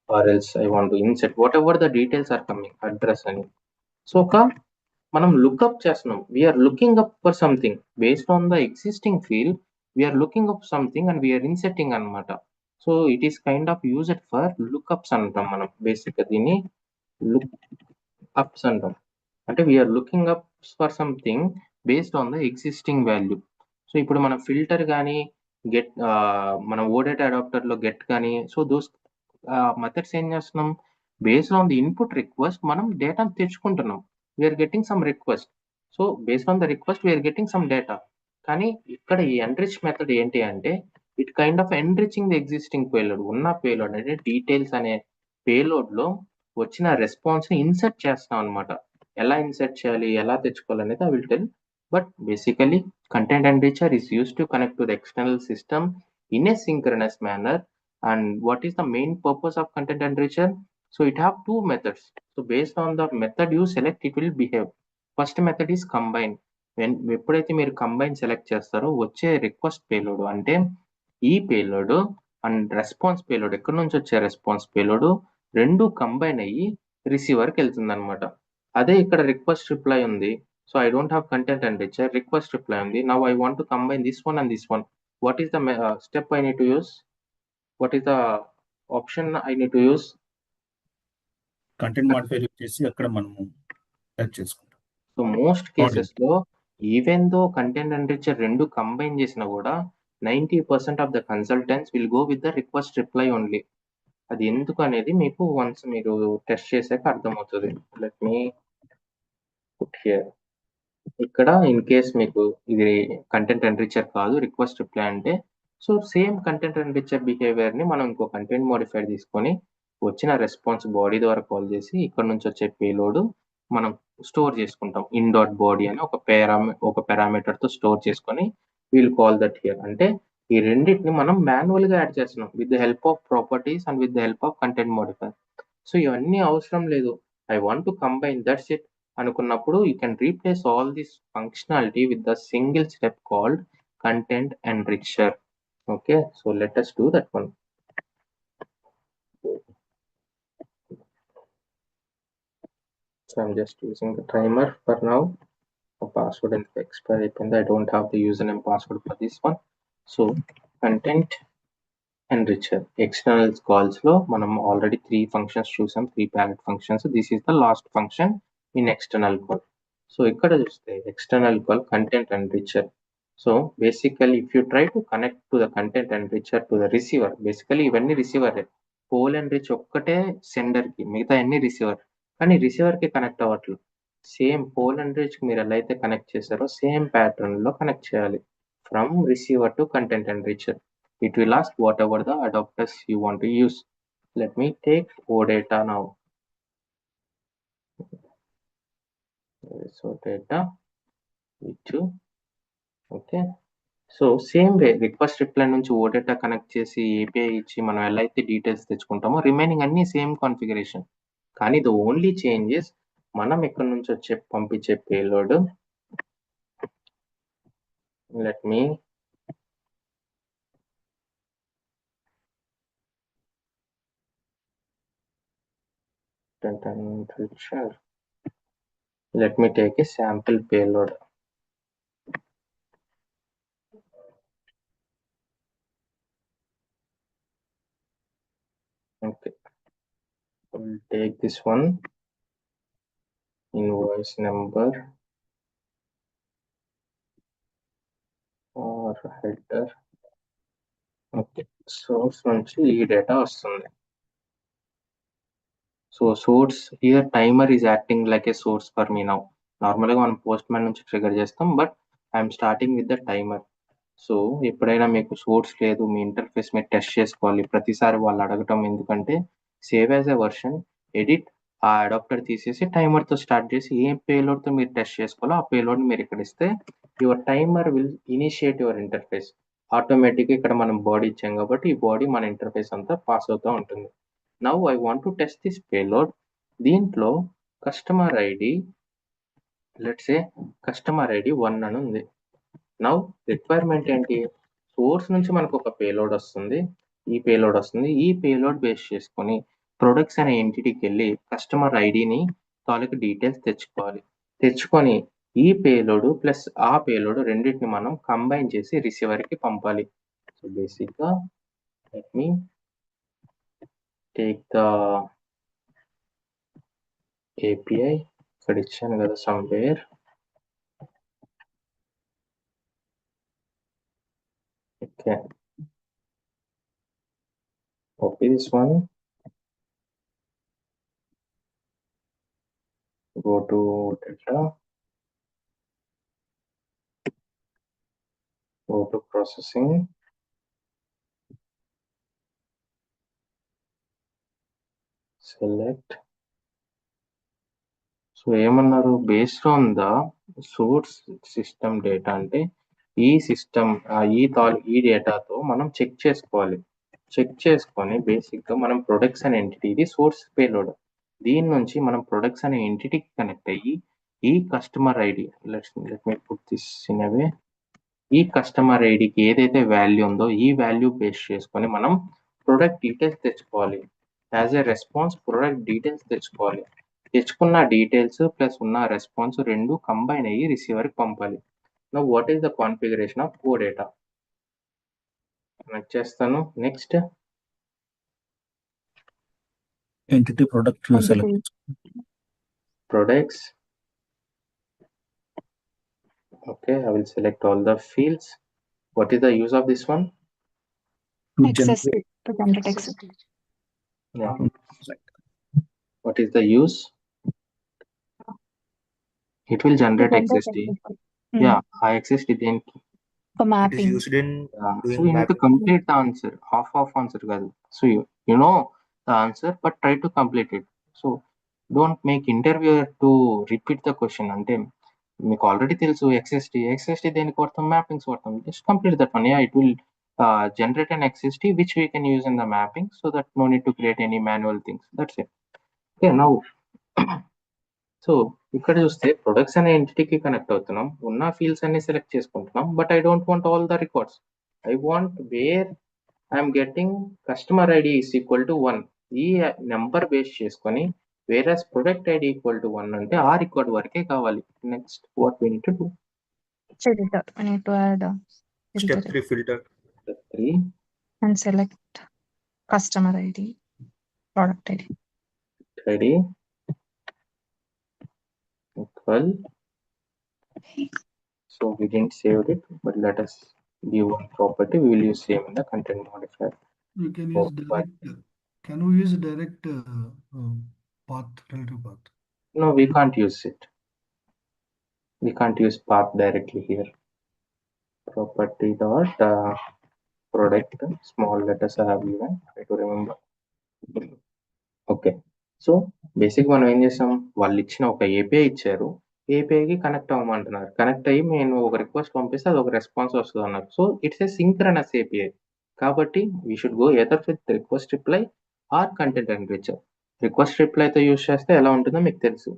or else I want to insert whatever the details are coming, address ani. So మనం lookup చేస్తున్నాం, we're looking up for something based on the existing field, we're looking up something and we're inserting అనమాట. So it is kind of used for lookups అంటాం మనం. బేసిక్గా దీన్ని lookups అంటాం. అంటే we're looking up for something based on the existing value. So ఇప్పుడు మనం filter కానీ గెట్, మన ఓడేటా అడాప్టర్లో గెట్ కానీ, సో దోస్ మెథడ్స్ ఏం చేస్తున్నాం? Based on the input request మనం డేటాను తెచ్చుకుంటున్నాం. We're getting some request, so based on the request we're getting some data. కానీ ఇక్కడ ఈ ఎన్రిచ్ మెథడ్ ఏంటి అంటే it kind of enriching the existing payload. ఉన్న పేలోడ్ అంటే డీటెయిల్స్ అనే పేలోడ్ లో వచ్చిన రెస్పాన్స్ ని ఇన్సర్ట్ చేస్తాం అనమాట. ఎలా ఇన్సర్ట్ చేయాలి, ఎలా తెచ్చుకోవాలి అనేది I will tell. But basically content enricher is use to connect to the external system in a synchronous manner. And what is the main purpose of content enricher? So it have two methods. So based on the method you select, it will behave. First method is combine. ఎప్పుడైతే మీరు combine select చేస్తారో వచ్చే request payload అంటే ఈ payload and response payload, ఎక్కడి నుంచి వచ్చే response payload రెండు కంబైన్ అయ్యి రిసీవర్కి వెళ్తుంది అనమాట. అదే ఇక్కడ రిక్వెస్ట్ రిప్లై ఉంది. So I don't have content enricher, request reply ఉంది. Now I want to combine this one and this one. What is the step I need to use? What is the option I need to use? Content modifier use చేసి అక్కడ మనము type చేసుకుంటాం. So most cases లో even though content enricher రెండు combine చేసినా కూడా 90% of the consultants will go with the request reply only. అది ఎందుకు అనేది మీకు వన్స్ మీరు టెస్ట్ చేసాక అర్థమవుతుంది. Let me put here. ఇక్కడ ఇన్ కేస్ మీకు ఇది కంటెంట్ ఎన్రిచర్ కాదు రిక్వెస్ట్ రిప్లై అంటే, సో సేమ్ కంటెంట్ ఎన్రిచర్ బిహేవియర్ ని మనం ఇంకో కంటెంట్ మోడిఫైర్ తీసుకొని వచ్చిన రెస్పాన్స్ బాడీ ద్వారా కాల్ చేసి ఇక్కడ నుంచి వచ్చే పేలోడ్ మనం స్టోర్ చేసుకుంటాం. ఇన్ డాట్ బాడీ అని ఒక పారామీటర్ తో స్టోర్ చేసుకొని వీల్ కాల్ దట్ హియర్. అంటే ఈ రెండింటిని మనం మాన్యువల్ గా యాడ్ చేస్తున్నాం with the help of properties and with the help of content modifier. So ఇవన్నీ అవసరం లేదు, I want to combine that's it అనుకున్నప్పుడు you can replace all this functionality with the single step called content enricher. Okay, so let us do that one. So I'm just using the timer for now. The password and expire అయిపోయింది. I don't have the username password for this one. So content enricher external calls లో మనం already 3 functions చూసాం, 3 parent functions. This is the last function in external call. So ఇక్కడ చూస్తే external call content enricher. So basically if you try to connect to the content enricher to the receiver, basically ఇవన్నీ receiver. Pole enrich ఒక్కటే sender కి, మిగతా అన్ని receiver. కానీ receiver కి connect అవ్వట్లేదు. సేమ్ పోల్ ఎన్రిచ్ మీరు ఎలా అయితే కనెక్ట్ చేశారో సేమ్ ప్యాటర్న్ లో కనెక్ట్ చేయాలి from receiver to content enricher. It will ask whatever the adapters you want to use. Let me take OData now. So data which okay. So same way request reply నుంచి OData connect చేసి API ఇచ్చి మనం ఎలా అయితే details తెచ్చుకుంటామో remaining అన్ని same configuration. కానీ the only changes మనం ఇక్కడ నుంచి వచ్చే పంపించే payload. Let me take a sample payload. Okay, we'll take this one, invoice number or header. Okay, source నుంచి ఈ డేటా వస్తుంది. So source here timer is acting like A source for me now. నార్మల్గా మనం post man నుంచి trigger చేస్తాం, but I'm starting with the timer. So ఎప్పుడైనా మీకు source లేదు, మీ ఇంటర్ఫేస్ మీరు టెస్ట్ చేసుకోవాలి, ప్రతిసారి వాళ్ళు అడగటం ఎందుకంటే save as a version, edit, ఆ అడాప్టర్ తీసేసి టైమర్తో స్టార్ట్ చేసి ఏ పేలోడ్తో మీరు టెస్ట్ చేసుకోవాలో ఆ పేలోడ్ని మీరు ఇక్కడ ఇస్తే your timer will initiate your interface. ఆటోమేటిక్గా ఇక్కడ మనం బాడీ ఇచ్చాం కాబట్టి ఈ బాడీ మన ఇంటర్ఫేస్ అంతా పాస్ అవుతూ ఉంటుంది. Now I want to test this payload. దీంట్లో customer ID, let's say customer ID 1 అని ఉంది. నౌ రిక్వైర్మెంట్ ఏంటి, సోర్స్ నుంచి మనకు ఒక పేలోడ్ వస్తుంది, ఈ పేలోడ్ వస్తుంది. ఈ పేలోడ్ బేస్ చేసుకొని ప్రొడక్ట్స్ అనే ఎంటిటీకి వెళ్ళి కస్టమర్ ఐడిని తాలూకు డీటెయిల్స్ తెచ్చుకొని ఈ పేలోడ్ ప్లస్ ఆ పేలోడ్ రెండింటిని మనం కంబైన్ చేసి రిసీవర్కి పంపాలి. సో బేసిక్గా let me take the API, ఇక్కడ ఇచ్చాను కదా somewhere. Okay, copy this one, go to data, go to processing, select. So ఏమన్నారు, based on the source system data అంటే ఈ సిస్టమ్ ఈ డేటాతో మనం చెక్ చేసుకోవాలి. చెక్ చేసుకొని బేసిక్గా మనం ప్రొడక్ట్స్ అనే ఎంటిటీ, ఇది సోర్స్ పేలోడ్, దీని నుంచి మనం ప్రొడక్ట్స్ అనే ఎంటిటీకి కనెక్ట్ అయ్యి ఈ customer ID, let me put this in a way, ఈ కస్టమర్ ఐడికి ఏదైతే వాల్యూ ఉందో ఈ వాల్యూ బేస్ చేసుకొని మనం ప్రొడక్ట్ డీటెయిల్స్ తెచ్చుకోవాలి. As a response product details తెచ్చుకున్న డీటెయిల్స్ ప్లస్ ఉన్న రెస్పాన్స్ రెండు కంబైన్ అయ్యి రిసీవర్కి పంపాలి. Now what is the configuration of OData? చేస్తాను. Next entity product select, products. Okay, I will select all the fields. What is the use of this one? Access to generate access. Yeah. What is the use? It will generate XST. Yeah, XST then. For mapping. It is used in So you need to complete the answer. Half answer కాదు. So you know the answer, but try to complete it. So don't make interviewer to repeat the question. అంటే మీకు already తెలుసు XST దేనికి వాడతాం, mappings వాడతాం. Just complete that one. Yeah, it will generate an XST which we can use in the mapping, so that no need to create any manual things. That's it. Okay, now so ఇక్కడ చూస్తే products అనే ఎంటిటీకి connect అవుతున్నాం, ఉన్న fields అన్ని select చేసుకుంటున్నాం, but I don't want all the records. I want where I'm getting customer ID is equal to 1, ఈ number base చేసుకొని వేరస్ ప్రొడక్ట్ ఐడి ఈక్వల్ టు 1 అంటే ఆ రికార్డ్ వరకే కావాలి. Next what we need to do, Filter. We need to add a Step filter 3 filter. Step 3 and select customer ID, product ID. ID equal. So we didn't save it, but let us give one property. We will use same in the content modifier. You can Oh, use direct. Can we use direct path, relative path? No, we can't use it. We can't use path directly here. Property dot product, small letters I have given, try to remember. Okay. So basic మనం ఏం చేసాం, వాళ్ళు ఇచ్చిన ఒక API ఇచ్చారు, ఏపీఐకి connect అవ్వమంటున్నారు, connect అయ్యి నేను ఒక రిక్వెస్ట్ పంపిస్తే అది ఒక రెస్పాన్స్ వస్తుంది అన్నారు. So it's a synchronous API కాబట్టి we should go either with request reply or content enricher. Request రిప్లైతో యూస్ చేస్తే ఎలా ఉంటుందో మీకు తెలుసు,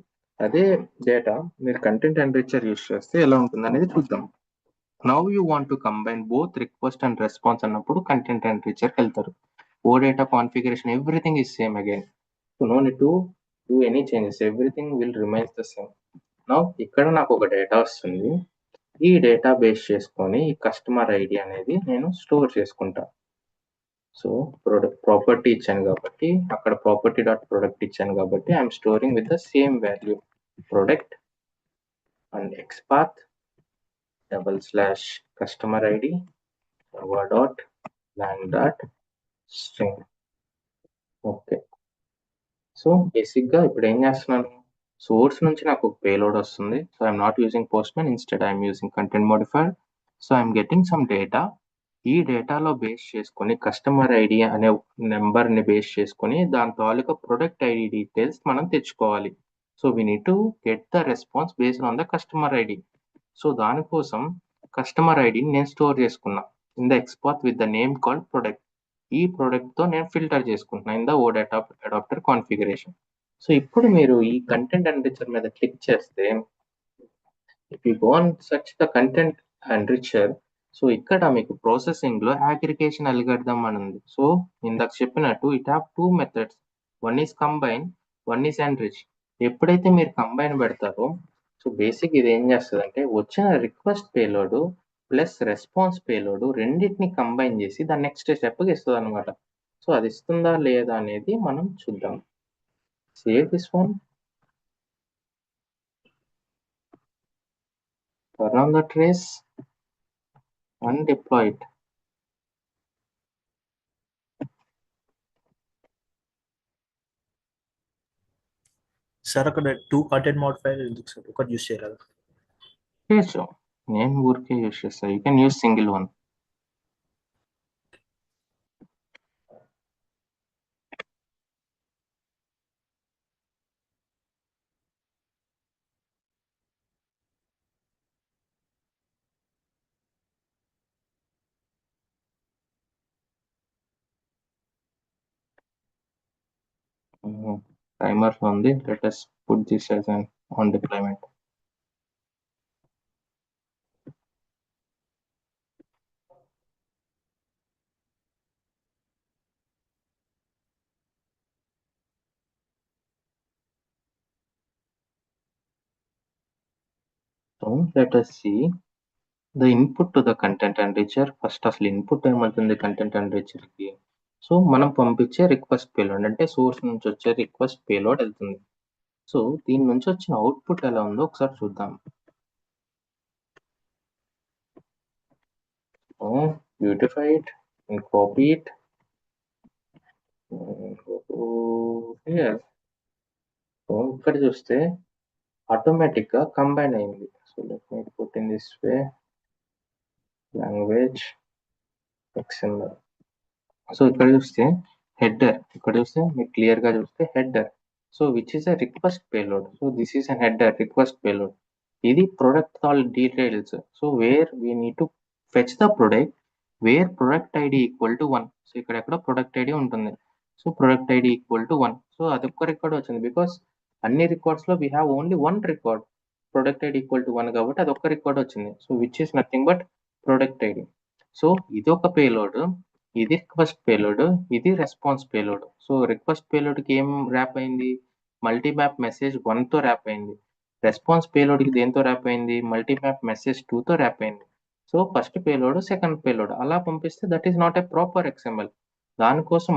అదే డేటా మీరు కంటెంట్ ఎన్రిచర్ యూస్ చేస్తే ఎలా ఉంటుంది అనేది చూద్దాం. Now you want to combine both request and response అన్నప్పుడు కంటెంట్ ఎన్రిచర్కి వెళ్తారు. OData configuration everything is same again. So no need to do any changes, everything will remains the same. Now ఇక్కడ నాకు ఒక డేటా వస్తుంది, ఈ data base చేసుకొని ఈ కస్టమర్ ఐడి అనేది నేను స్టోర్ చేసుకుంటా. సో ప్రొడక్ట్ ప్రాపర్టీ ఇచ్చాను కాబట్టి అక్కడ ప్రాపర్టీ డాట్ ప్రొడక్ట్ ఇచ్చాను కాబట్టి I'm storing with the same value product and XPath / customer ID dot lang dot string. Okay. So బేసిక్గా ఇప్పుడు ఏం చేస్తున్నాను, సోర్స్ నుంచి నాకు ఒక పేలోడ్ వస్తుంది. So I'm not using postmen, instead I'm using content modifier. So I'm getting some data. ఈ డేటాలో బేస్ చేసుకొని కస్టమర్ ఐడి అనే నెంబర్ని బేస్ చేసుకొని దాని తాలూకా ప్రొడక్ట్ ఐడి డీటెయిల్స్ మనం తెచ్చుకోవాలి. So we need to get the response based on the customer ID. So దానికోసం కస్టమర్ ఐడిని నేను స్టోర్ చేసుకున్నా in the XPath with the name called product. ఈ ప్రొడక్ట్తో నేను ఫిల్టర్ చేసుకుంటున్నాను in the OData adapter configuration. So ఇప్పుడు మీరు ఈ కంటెంట్ ఎన్రిచర్ మీద క్లిక్ చేస్తే if you go on search the content enricher, so ఇక్కడ మీకు ప్రాసెసింగ్ లో అగ్రిగేషన్ అల్గారిథం అని ఉంది. సో ఇందాక చెప్పినట్టు it have 2 methods, one is combine, one is enrich. ఎప్పుడైతే మీరు కంబైన్ పెడతారో సో బేసిక్ ఇది ఏం చేస్తుంది అంటే వచ్చిన request payload plus response payload రెండింటిని కంబైన్ చేసి దాని నెక్స్ట్ స్టెప్కి ఇస్తుంది అనమాట. సో అది ఇస్తుందా లేదా అనేది మనం చూద్దాం. Save this one, turn on the trace and deploy it. Sir అక్కడ 2 కంటెంట్ మోడిఫైర్ ఎందుకు సార్, ఒకటి యూస్ చేయాలి? చేయొచ్చు, నేను ఊరికే యూస్ చేస్తాను. You can use single one. Timer ఉంది, let us put this as an on deployment. So let us see the input to the content enricher. First అసలు ఇన్పుట్ ఏమవుతుంది కంటెంట్ ఎన్రిచర్ కి, సో మనం పంపించే రిక్వెస్ట్ పేలోడ్ అంటే source నుంచి వచ్చే request payload వెళ్తుంది. సో దీని నుంచి వచ్చిన అవుట్పుట్ ఎలా ఉందో ఒకసారి చూద్దాం. Beautify it and copy it here. So ఇక్కడ చూస్తే ఆటోమేటిక్ గా కంబైన్ అయింది. So let me put in this way, language XML. So ఇక్కడ చూస్తే హెడర్, ఇక్కడ చూస్తే మీరు క్లియర్ గా చూస్తే header, so which is a request payload. So this is an header request payload. ఇది product all details. So where we need to fetch the product where product ID equal to 1. So ఇక్కడ ఎక్కడ product ID ఉంటుంది. So product ID equal to 1. So అదొక్క record వచ్చింది because అన్ని records లో we have only 1 record, product ID equal to 1 కాబట్టి అదొక్క record వచ్చింది. So which is nothing but product ID. So ఇది ఒక పేలోడ్, ఇది రిక్వెస్ట్ పేలోడ్, ఇది రెస్పాన్స్ పేలోడ్. సో రిక్వెస్ట్ పేలోడ్కి ఏం ర్యాప్ అయింది, మల్టీ మ్యాప్ మెసేజ్ 1తో ర్యాప్ అయింది. రెస్పాన్స్ పేలోడ్కి దేంతో ర్యాప్ అయింది, మల్టీ మ్యాప్ మెసేజ్ 2తో ర్యాప్ అయింది. So first payload second payload అలా పంపిస్తే that is not a proper XML. దానికోసం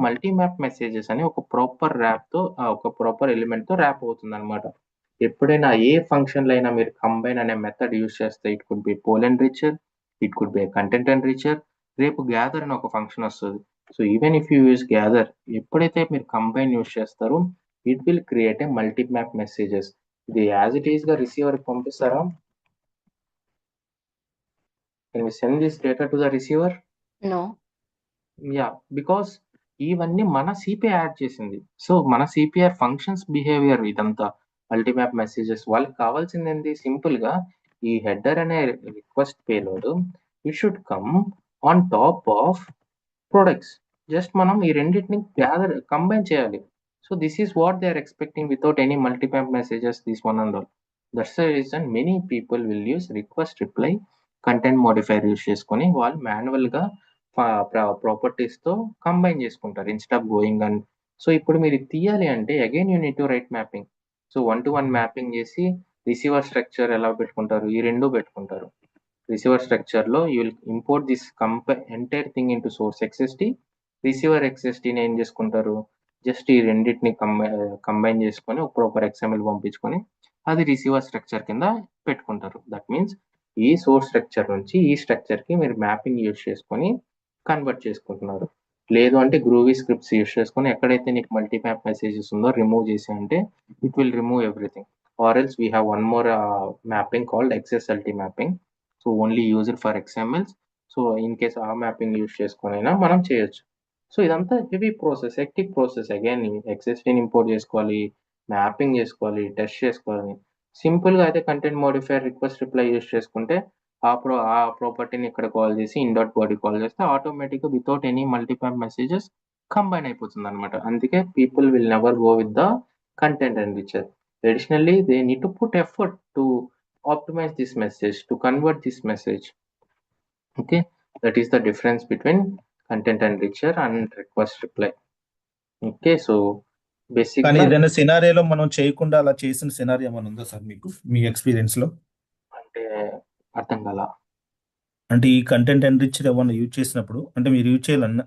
మల్టీ మ్యాప్ మెసేజెస్ అని ఒక ప్రాపర్ ర్యాప్తో ఒక ప్రాపర్ ఎలిమెంట్తో ర్యాప్ అవుతుంది అనమాట. ఎప్పుడైనా ఏ ఫంక్షన్లో అయినా మీరు కంబైన్ అనే మెథడ్ యూస్ చేస్తే it could be poll enricher, it could be content enricher, రేపు గ్యాదర్ అని ఒక ఫంక్షన్ వస్తుంది. So even if you use gather, ఎప్పుడైతే మీరు కంబైన్ యూస్ చేస్తారో it will create a multi map messages. ఇది యాజ్ ఇట్ ఈస్ గా రిసీవర్కి పంపిస్తారా? Can we send this data to the receiver? No. Because ఇవన్నీ మన సిపిఐ యాడ్ చేసింది. సో మన సిపిఆర్ ఫంక్షన్స్ బిహేవియర్ ఇదంతా మల్టీమ్యాప్ మెసేజెస్ వాళ్ళకి కావాల్సింది ఏంటి? సింపుల్ గా ఈ హెడర్ అనే request payload it should come on top of products. Just మనం ఈ రెండింటిని కంబైన్ చేయాలి. So this is what they are expecting without any multimap messages, this one and all. That's the reason many people will use request reply content modifier use చేసుకొని వాళ్ళు manual గా properties తో combine చేసుకుంటారు instead of going and. So ఇప్పుడు మీరు తీయాలి అంటే again you need to write mapping. So 1-to-1 mapping చేసి రిసీవర్ స్ట్రక్చర్ ఎలా పెట్టుకుంటారు? ఈ రెండు పెట్టుకుంటారు. రిసీవర్ స్ట్రక్చర్ లో you will import this entire thing into source XST. Receiver ఎక్స్ఎస్టీని ఏం చేసుకుంటారు? జస్ట్ ఈ రెండింటిని కంబైన్ చేసుకొని ఒక ప్రాపర్ XML పంపించుకొని అది రిసీవర్ స్ట్రక్చర్ కింద పెట్టుకుంటారు. దట్ మీన్స్ ఈ సోర్స్ స్ట్రక్చర్ నుంచి ఈ స్ట్రక్చర్ కి మీరు మ్యాపింగ్ యూజ్ చేసుకొని కన్వర్ట్ చేసుకుంటున్నారు. లేదు అంటే గ్రూవీ స్క్రిప్ట్స్ యూజ్ చేసుకొని ఎక్కడైతే నీకు మల్టీమ్యాప్ మెసేజెస్ ఉందో రిమూవ్ చేసి అంటే it will remove everything. Or else we have one more mapping called XSLT mapping. So only used for XMLs. So in case ఆ మ్యాపింగ్ యూజ్ చేసుకొని మనం చేయొచ్చు. సో ఇదంతా heavy process, hectic process. Again XSLTని import చేసుకోవాలి, mapping చేసుకోవాలి, test చేసుకోవాలి. Simple గా అయితే content modifier request reply use చేసుకుంటే ఆ ప్రాపర్టీని ఇక్కడ కాల్ చేసి ఇన్ డాట్ బాడీ కాల్ చేస్తే ఆటోమేటిక్ గా వితౌట్ ఎనీ మల్టీప్యాప్ మెసేజెస్ కంబైన్ అయిపోతుంది అనమాట. అందుకే people will never go with the content enricher. Additionally they need to put effort to optimize this message, to convert this message. Okay, that is the difference between content enricher and request reply. Okay, so basic కానీ ఏదైనా సినారియోలో మనం చేయకుండా అలా చేసిన scenario ఏమైనా ఉందా sir మీకు మీ experience లో? అంటే అర్థం కాల. అంటే ఈ కంటెంట్ ఎన్రిచర్ ఏమన్నా యూజ్ చేసినప్పుడు, అంటే మీరు యూజ్ చేయాలని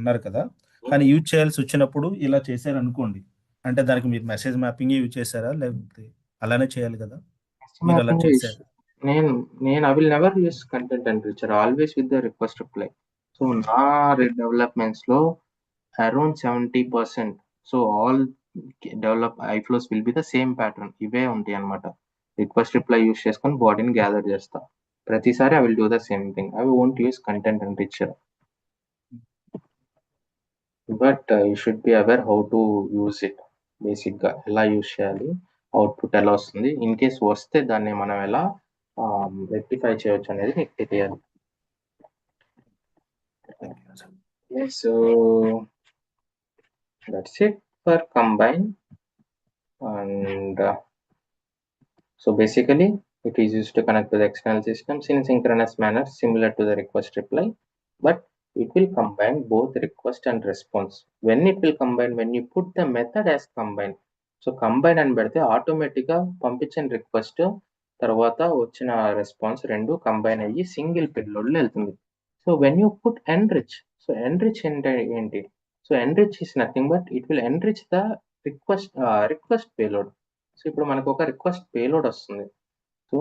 అన్నారు కదా, కానీ యూజ్ చేయాల్సి వచ్చినప్పుడు ఇలా చేశారు అనుకోండి, అంటే దానికి మీరు మెసేజ్ మ్యాపింగ్ యూజ్ చేశారా లేకపోతే అలానే చేయాలి కదా? మీరు అలా చేశారు? నేను I will never use content enricher, always with the request reply. So నా డెవలప్మెంట్స్ లో around 70%, so all iflows will be the same pattern. ఇవే ఉంటాయి అనమాట. రిక్వెస్ట్ రిప్లై యూస్ చేసుకొని బాడీని గ్యాదర్ చేస్తా. ప్రతిసారి I will do the same thing. I won't use content enricher. But you should be aware how to use it. Basic గా ఎలా use చేయాలి, అవుట్పుట్ ఎలా వస్తుంది, ఇన్ కేస్ వస్తే దాన్ని మనం ఎలా రెక్టిఫై చేయొచ్చు అనేది మీకు తెలియాలి. So that's it for combine. And so basically it is used to connect to the external systems in synchronous manner similar to the request reply, but it will combine both request and response. When it will combine, when you put the method as combine, so combine అని పెడితే ఆటోమేటిక్గా పంపించిన request తర్వాత వచ్చిన response రెండు combine అయ్యి single పేలోడ్లో వెళ్తుంది. So when you put enrich, so enrich ఏంటి? So enrich is nothing but it will enrich the request payload. So ఇప్పుడు మనకు ఒక రిక్వెస్ట్ పేలోడ్ వస్తుంది. సో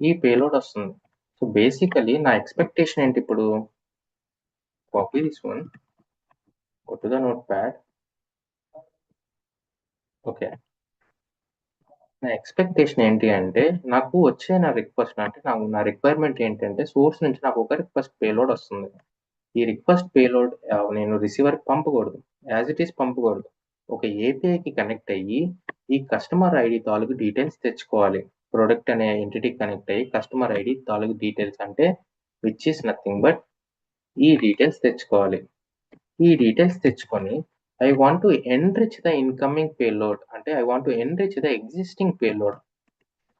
ఈ పేలోడ్ వస్తుంది. సో బేసికలీ నా ఎక్స్పెక్టేషన్ ఏంటి? ఇప్పుడు copy this one, go to the notepad. Okay, నా ఎక్స్పెక్టేషన్ ఏంటి అంటే నాకు వచ్చే నా రిక్వెస్ట్ అంటే నా రిక్వైర్మెంట్ ఏంటంటే సోర్స్ నుంచి నాకు ఒక రిక్వెస్ట్ పేలోడ్ వస్తుంది. ఈ రిక్వెస్ట్ పేలోడ్ నేను రిసీవర్కి పంపకూడదు, యాజ్ ఇట్ ఈస్ పంపకూడదు. ఒక ఏపీఐకి కనెక్ట్ అయ్యి ఈ కస్టమర్ ఐడి తాలూకు డీటెయిల్స్ తెచ్చుకోవాలి. ప్రొడక్ట్ అనే ఎంటిటీకి కనెక్ట్ అయ్యి కస్టమర్ ఐడి తాలూకు డీటెయిల్స్ అంటే విచ్ ఈస్ నథింగ్ బట్ ఈ డీటెయిల్స్ తెచ్చుకోవాలి. ఈ డీటెయిల్స్ తెచ్చుకొని I want to enrich the incoming payload, అంటే I want to enrich the existing payload.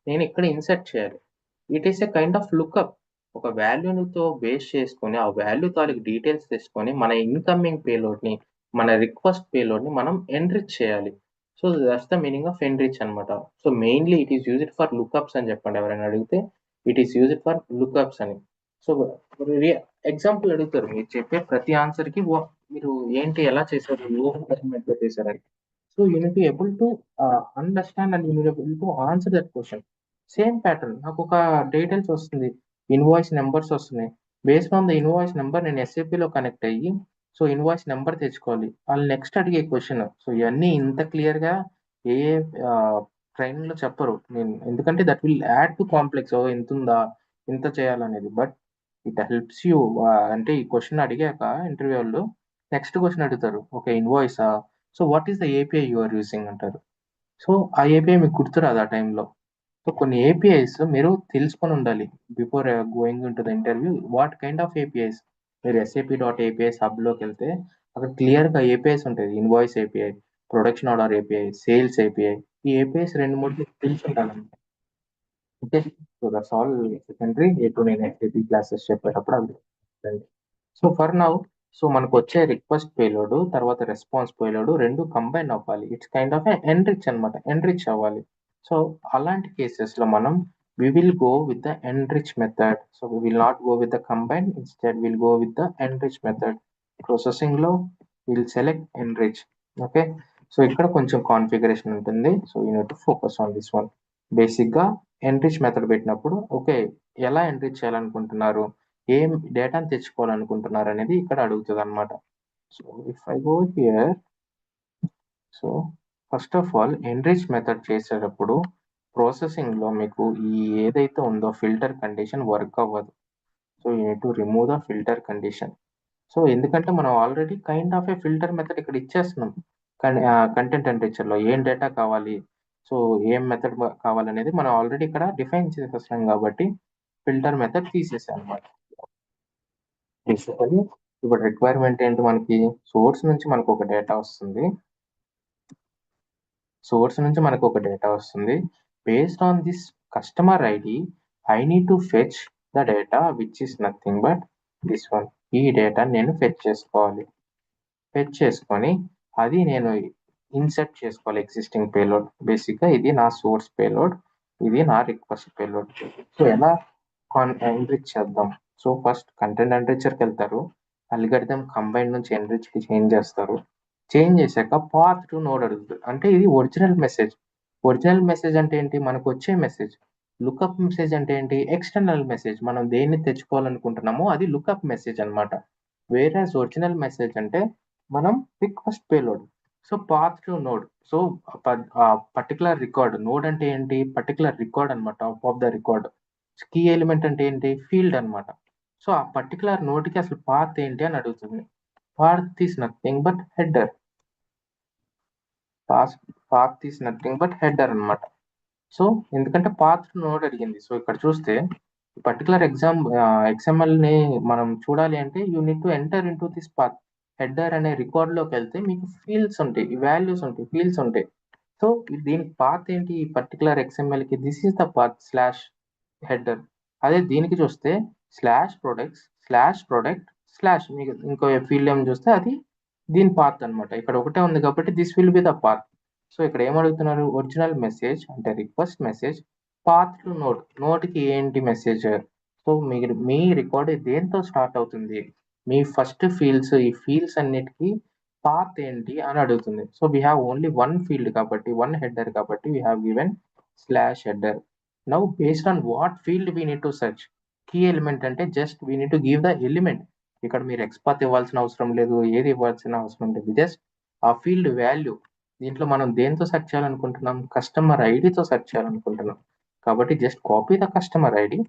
నేను ఇక్కడ ఇన్సర్ట్ చేయాలి. It is a kind of lookup. ఒక వాల్యూతో బేస్ చేసుకొని ఆ వాల్యూ తాలూకు డీటెయిల్స్ తెచ్చుకొని మన ఇన్కమింగ్ పేలోడ్ని, మన రిక్వెస్ట్ పేలోడ్ని మనం ఎన్రిచ్ చేయాలి. So that's the meaning of enrich అనమాట. So mainly it is used for lookups అని చెప్పండి. ఎవరైనా అడిగితే it is used for lookups అని. సో ఎగ్జాంపుల్ అడుగుతారు, మీరు చెప్పే ప్రతి ఆన్సర్కి మీరు ఏంటి, ఎలా చేశారు, ఏ ఎక్స్పెరిమెంట్లో చేశారని. So you need to able to understand and you need able to answer that question. Same pattern, నాకు ఒక డీటెయిల్స్ వస్తుంది, ఇన్వాయిస్ నెంబర్స్ వస్తున్నాయి. Based on the invoice number నేను ఎస్ఏపీలో కనెక్ట్ అయ్యి సో ఇన్వాయిస్ నెంబర్ తెచ్చుకోవాలి. వాళ్ళు నెక్స్ట్ అడిగే క్వశ్చన్. సో ఇవన్నీ ఇంత క్లియర్గా ఏ ట్రైనింగ్లో చెప్పరు నేను, ఎందుకంటే that will add to complex. ఇంత ఉందా, ఇంత చేయాలనేది. But it helps you. అంటే ఈ క్వశ్చన్ అడిగాక ఇంటర్వ్యూ వాళ్ళు నెక్స్ట్ క్వశ్చన్ అడుగుతారు, ఓకే ఇన్వాయిసా, so what is the API you are using అంటారు. సో ఆ ఏపీఐ మీకు గుర్తురాదు ఆ టైంలో. సో కొన్ని ఏపీఐస్ మీరు తెలుసుకొని ఉండాలి before going in to the interview. What kind of APIs, మీరు SAP.APIs హబ్లోకి వెళ్తే అక్కడ క్లియర్గా ఏపీఐస్ ఉంటుంది. Invoice API, production order API, sales API. ఈ ఏపీఐస్ 2-3 తెలిసి ఉండాలి. Okay, so that's all secondary. నేను SAP క్లాసెస్ చెప్పేటప్పుడు అవి. సో ఫర్ నౌ, సో మనకు వచ్చే రిక్వెస్ట్ పేలోడ్ తర్వాత రెస్పాన్స్ పేలోడ్ రెండు కంబైన్ అవ్వాలి. ఇట్స్ కైండ్ ఆఫ్ ఎన్రిచ్ అనమాట, ఎన్రిచ్ అవ్వాలి. సో అలాంటి కేసెస్లో మనం we will go with the enrich method. So we will not go with the combine, instead we'll go with the enrich method. Processing లో we'll select enrich. Okay, so ఇక్కడ కొంచెం configuration ఉంటుంది. So you need to focus on this one. బేసిక్గా enrich method పెట్టినప్పుడు okay ఎలా enrich చేయాలనుకుంటున్నారు, ఏం డేటాను తెచ్చుకోవాలనుకుంటున్నారు అనేది ఇక్కడ అడుగుతుంది అనమాట. So if I go here, so first of all enrich method చేసేటప్పుడు ప్రాసెసింగ్లో మీకు ఈ ఏదైతే ఉందో ఫిల్టర్ కండిషన్ వర్క్ అవ్వదు. So you need to remove the filter condition. So ఎందుకంటే మనం already kind of A filter method ఇక్కడ ఇచ్చేస్తున్నాం. కానీ కంటెంట్ ఎన్రిచర్లో ఏం డేటా కావాలి, సో ఏం మెథడ్ కావాలనేది మనం ఆల్రెడీ ఇక్కడ డిఫైన్ చేసేస్తున్నాం కాబట్టి ఫిల్టర్ మెథడ్ తీసేసాం అనమాట. బేసికలీ ఇప్పుడు రిక్వైర్మెంట్ ఏంటి, మనకి సోర్స్ నుంచి మనకు ఒక డేటా వస్తుంది. Based on this customer ID I need to fetch the data which is nothing but this one. ఈ డేటా నేను ఫెచ్ చేసుకొని అది నేను ఇన్సర్ట్ చేసుకోవాలి ఎగ్జిస్టింగ్ పేలోడ్. బేసిక్గా ఇది నా సోర్స్ పేలోడ్, ఇది నా రిక్వెస్ట్ పేలోడ్. సో ఎలా ఎన్రిచ్ చేద్దాం, సో ఫస్ట్ కంటెంట్ ఎన్రిచర్కి వెళ్తారు, అల్గారిథం కంబైన్ నుంచి ఎన్రిచ్కి చేంజ్ చేస్తారు. చేంజ్ చేశాక పాత్ టు నోడ్ అడుగుతుంది. అంటే ఇది ఒరిజినల్ మెసేజ్ అంటే ఏంటి, మనకు వచ్చే మెసేజ్. లుకప్ మెసేజ్ అంటే ఏంటి, ఎక్స్టర్నల్ మెసేజ్. మనం దేన్ని తెచ్చుకోవాలనుకుంటున్నామో అది లుకప్ మెసేజ్ అనమాట. వేరేస్ ఒరిజినల్ మెసేజ్ అంటే మనం request payload. So path to node, so particular record. Node అంటే ఏంటి, పర్టికులర్ రికార్డ్ అనమాట, top of the record. Key element అంటే ఏంటి, ఫీల్డ్ అనమాట. సో ఆ పర్టికులర్ నోడ్కి అసలు పాత్ ఏంటి అని అడుగుతుంది. Path is nothing but header. Path is nothing but header అనమాట. సో ఎందుకంటే పాత్ నోడ్ అడిగింది. సో ఇక్కడ చూస్తే పర్టికులర్ XML ని మనం చూడాలి అంటే you need to enter in to this path. Header అనే రికార్డ్లోకి వెళ్తే మీకు ఫీల్డ్స్ ఉంటాయి, వాల్యూస్ ఉంటాయి, ఫీల్డ్స్ ఉంటాయి. సో దీనికి పాత్ ఏంటి, ఈ పర్టికులర్ XMLకి this is the path slash header. అదే దీనికి చూస్తే /products/product/ మీకు ఇంకో ఫీల్డ్ ఏం చూస్తే అది దీని పాత్ అనమాట. ఇక్కడ ఒకటే ఉంది కాబట్టి this will be the path. So ఇక్కడ ఏమడుగుతున్నారు, ఒరిజినల్ మెసేజ్ అంటే రిక్వెస్ట్ మెసేజ్, పాత్ టు నోడ్కి ఏంటి మెసేజ్. సో మీ రికార్డ్ దేంతో స్టార్ట్ అవుతుంది, మీ ఫస్ట్ ఫీల్డ్స్, ఈ ఫీల్డ్స్ అన్నిటికీ పాత్ ఏంటి అని అడుగుతుంది. So we have only one field కాబట్టి, వన్ హెడర్ కాబట్టి we have given /header. Now based on what field we need to search. Key element అంటే just we need to give the element. ఇక్కడ మీరు XPath ఇవ్వాల్సిన అవసరం లేదు, ఏది ఇవ్వాల్సిన అవసరం లేదు, జస్ట్ ఆ ఫీల్డ్ వాల్యూ. దీంట్లో మనం దేంతో సెర్చ్ చేయాలనుకుంటున్నాం, కస్టమర్ ఐడితో సెర్చ్ చేయాలనుకుంటున్నాం కాబట్టి just copy the customer ID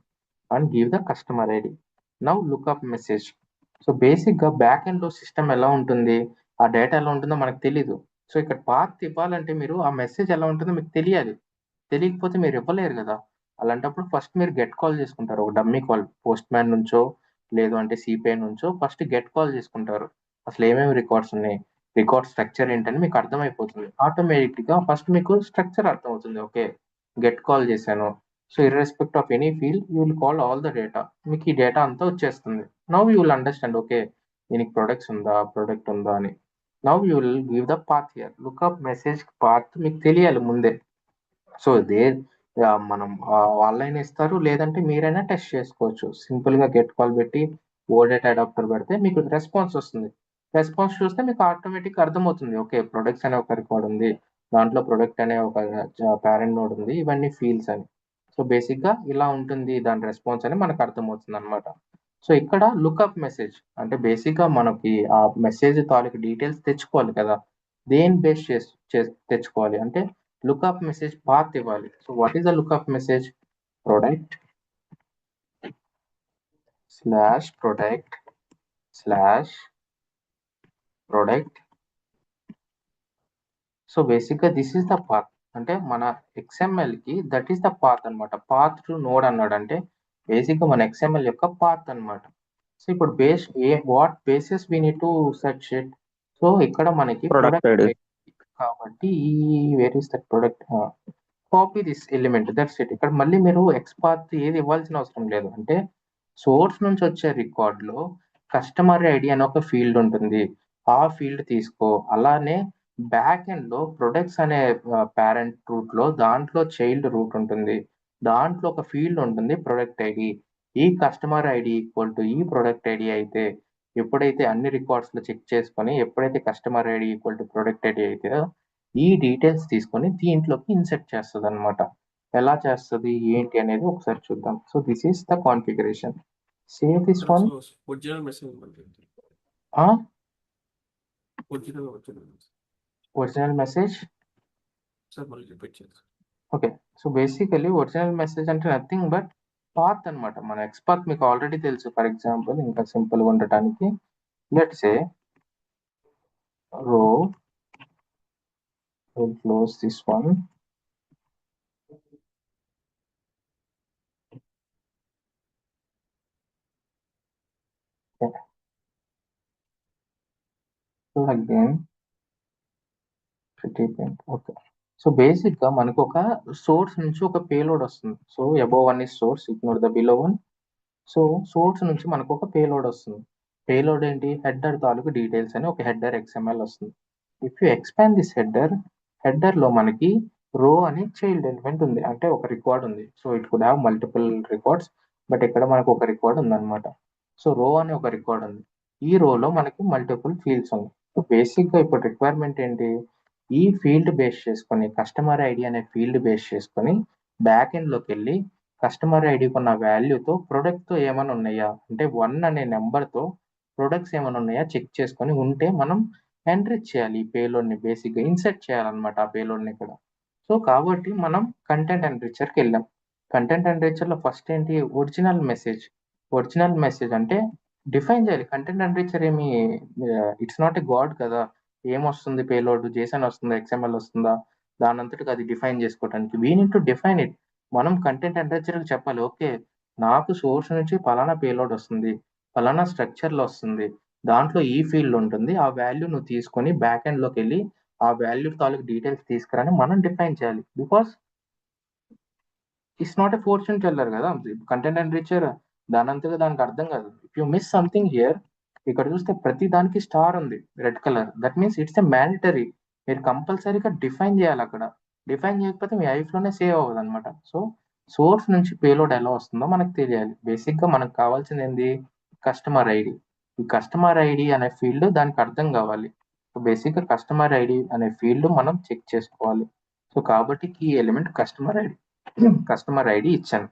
and give the customer ID. Now lookup message. So బేసిక్గా బ్యాక్ ఎండ్లో సిస్టమ్ ఎలా ఉంటుంది, ఆ డేటా ఎలా ఉంటుందో మనకు తెలీదు. సో ఇక్కడ పాత్ ఇవ్వాలంటే మీరు ఆ మెసేజ్ ఎలా ఉంటుందో మీకు తెలియాలి. తెలియకపోతే మీరు ఇవ్వలేరు కదా. అలాంటప్పుడు ఫస్ట్ మీరు గెట్ కాల్ చేసుకుంటారు, ఒక డమ్మీ కాల్, పోస్ట్ మ్యాన్ నుంచో లేదు అంటే సిపిఐ నుంచో ఫస్ట్ గెట్ కాల్ చేసుకుంటారు. అసలు ఏమేమి రికార్డ్స్ ఉన్నాయి, రికార్డ్ స్ట్రక్చర్ ఏంటని మీకు అర్థమైపోతుంది. ఆటోమేటిక్గా ఫస్ట్ మీకు స్ట్రక్చర్ అర్థమవుతుంది. ఓకే గెట్ కాల్ చేశాను, so irrespect of any field you will call all the data. మీకు ఈ డేటా అంతా వచ్చేస్తుంది. Now you will understand, okay దీనికి ప్రొడక్ట్ ఉందా అని. Now you will give the path here. Lookup message path మీకు తెలియాలి ముందే. సో మనం ఆన్లైన్ ఇస్తారు, లేదంటే మీరైనా టెస్ట్ చేసుకోవచ్చు. సింపుల్గా గెట్ కాల్ పెట్టి ఓడేటా అడాప్టర్ పెడితే మీకు రెస్పాన్స్ వస్తుంది. రెస్పాన్స్ చూస్తే మీకు ఆటోమేటిక్ అర్థమవుతుంది, ఓకే ప్రొడక్ట్స్ అనే ఒక రికార్డ్ ఉంది, దాంట్లో ప్రొడక్ట్ అనే ఒక పేరెంట్ నోడ్ ఉంది, ఇవన్నీ ఫీల్డ్స్ అని. సో బేసిక్గా ఇలా ఉంటుంది దాని రెస్పాన్స్ అని మనకు అర్థమవుతుంది అనమాట. సో ఇక్కడ లుకప్ మెసేజ్ అంటే బేసిక్గా మనకి ఆ మెసేజ్ తాలూకు డీటెయిల్స్ తెచ్చుకోవాలి కదా. దేని బేస్ తెచ్చుకోవాలి అంటే లుకప్ మెసేజ్ పాత్ ఇవ్వాలి. So what is the lookup message, product slash product slash product. So బేసిక్గా దిస్ ఈస్ ద పాత్, అంటే మన XML కి దట్ ఈస్ ద పాత్ అనమాట. పాత్ టు నోడ్ అన్నాడు అంటే బేసిక్గా మన XML యొక్క పాత్ అనమాట. సో ఇప్పుడు what basis we need to search it. So ఇక్కడ మనకి Product ID. కాబట్టి where is that product, copy this element, that's it. ఇక్కడ మళ్ళీ మీరు ఎక్స్పాత్ ఏది ఇవ్వాల్సిన అవసరం లేదు. అంటే సోర్స్ నుంచి వచ్చే రికార్డ్లో కస్టమర్ ఐడి అని ఒక ఫీల్డ్ ఉంటుంది, ఆ ఫీల్డ్ తీసుకో. అలానే బ్యాక్ ఎండ్ లో ప్రొడక్ట్స్ అనే పేరెంట్ రూట్ లో దాంట్లో చైల్డ్ రూట్ ఉంటుంది, దాంట్లో ఒక ఫీల్డ్ ఉంటుంది ప్రొడక్ట్ ఐడి. ఈ కస్టమర్ ఐడి ఈక్వల్ టు ఈ ప్రొడక్ట్ ఐడి అయితే ఎప్పుడైతే అన్ని రికార్డ్స్ లో చెక్ చేసుకొని ఎప్పుడైతే customer ID equal to product ID అయితే ఈ డీటెయిల్స్ తీసుకొని దీంట్లోకి ఇన్సెర్ట్ చేస్తుంది అనమాట. ఎలా చేస్తుంది ఏంటి అనేది ఒకసారి చూద్దాం. So this is the configuration. Save this one. Original message original message. Sir మళ్ళీ రిపీట్ చేయండి. Okay, so basically original message అంటే నథింగ్ బట్ పాత్ అనమాట. మన ఎక్స్పాత్ మీకు ఆల్రెడీ తెలుసు. ఫర్ ఎగ్జాంపుల్ ఇంకా సింపుల్గా ఉండటానికి లెట్స్ సే రో, we'll close this one. Okay. So again, okay. So basic గా మనకు ఒక సోర్స్ నుంచి ఒక పేలోడ్ వస్తుంది. So above one is source, ignore the below one. So source నుంచి మనకు ఒక పేలోడ్ వస్తుంది. పేలోడ్ ఏంటి? హెడర్ తాలూకు డీటెయిల్స్ అని ఒక హెడర్ XML వస్తుంది. If you expand this header లో మనకి రో అని చైల్డ్ ఎలిమెంట్ ఉంది, అంటే ఒక రికార్డ్ ఉంది. So it could have multiple records, but ఇక్కడ మనకు ఒక రికార్డ్ ఉంది అనమాట. సో రో అని ఒక రికార్డ్ ఉంది, ఈ రోలో మనకి మల్టిపుల్ ఫీల్డ్స్ ఉన్నాయి. సో బేసిక్ గా ఇప్పుడు రిక్వైర్మెంట్ ఏంటి? ఈ ఫీల్డ్ బేస్ చేసుకొని కస్టమర్ ఐడి అనే ఫీల్డ్ బేస్ చేసుకొని బ్యాక్ ఎండ్ లోకి వెళ్ళి కస్టమర్ ఐడికి ఉన్న వాల్యూతో ప్రొడక్ట్ తో ఏమైనా ఉన్నాయా, అంటే 1 అనే నెంబర్ తో ప్రొడక్ట్స్ ఏమైనా ఉన్నాయా చెక్ చేసుకొని ఉంటే మనం ఎంట్రీచ్ చేయాలి. ఈ పేలోడ్ ని బేసిక్ గా ఇన్సర్ట్ చేయాలన్నమాట ఆ పేలోడ్ ని ఇక్కడ. సో కాబట్టి మనం కంటెంట్ ఎంట్రిచర్ కి వెళ్ళాం. కంటెంట్ ఎంట్రిచర్ లో ఫస్ట్ ఏంటి? Original message. ఒరిజినల్ మెసేజ్ అంటే డిఫైన్ చేయాలి. కంటెంట్ ఎంట్రిచర్ ఏమి ఇట్స్ నాట్ ఏ గాడ్ కదా, ఏమొస్తుంది పేలోడ్, జేసన్ వస్తుందా, XML వస్తుందా, దాని అంతటికి అది డిఫైన్ చేసుకోవడానికి we need to define it. మనం కంటెంట్ ఎంట్రిచర్ కి చెప్పాలి, ఓకే నాకు సోర్స్ నుంచి పలానా పేలోడ్ వస్తుంది, పలానా స్ట్రక్చర్ లో వస్తుంది, దాంట్లో ఈ ఫీల్డ్ ఉంటుంది, ఆ వాల్యూ నువ్వు తీసుకొని బ్యాక్ ఎండ్ లోకి వెళ్ళి ఆ వాల్యూ తాలూకు డీటెయిల్స్ తీసుకురాని మనం డిఫైన్ చేయాలి. Because it's not a fortune teller కదా కంటెంట్ ఎంట్రిచర్, దానంతగా దానికి అర్థం కాదు. If you miss something here, ఇక్కడ చూస్తే ప్రతి దానికి స్టార్ ఉంది red colour, that means it's a mandatory. మీరు కంపల్సరీగా డిఫైన్ చేయాలి. అక్కడ డిఫైన్ చేయకపోతే మీ ఐఫ్లోనే సేవ్ అవ్వదు అనమాట. సో సోర్స్ నుంచి పేలోడ్ ఎలా వస్తుందో మనకు తెలియాలి. బేసిక్ గా మనకు కావాల్సింది ఏంది? Customer ID. ఈ కస్టమర్ ఐడి అనే ఫీల్డ్ దానికి అర్థం కావాలి. సో బేసిక్ గా కస్టమర్ ఐడి అనే ఫీల్డ్ మనం చెక్ చేసుకోవాలి. సో కాబట్టి key element customer ID. Customer ID ఇచ్చాను.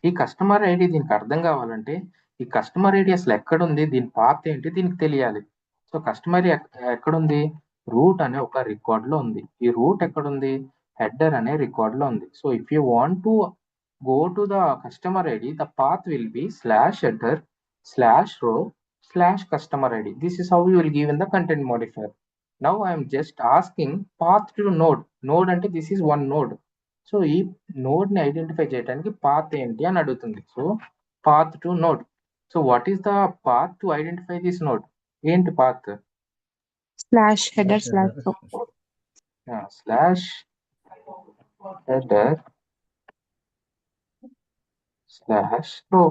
ఈ కస్టమర్ ఐడి దీనికి అర్థం కావాలంటే ఈ కస్టమర్ ఐడి అసలు ఎక్కడుంది, దీని పాత్ ఏంటి దీనికి తెలియాలి. సో కస్టమర్ ఎక్కడుంది? రూట్ అనే ఒక రికార్డ్ లో ఉంది. ఈ రూట్ ఎక్కడుంది? హెడర్ అనే రికార్డ్ లో ఉంది. So if you want to go to the customer ID, the path will be /header/row/customer ID. This is how you will give in the content modifier. Now I am just asking path to node. Node అంటే this is one node. So ఈ node ని identify చేయడానికి path ఏంటి అని అడుగుతుంది. So path to node. So what is the path to identify this node? ఏంటి path? /header/row. /header/row.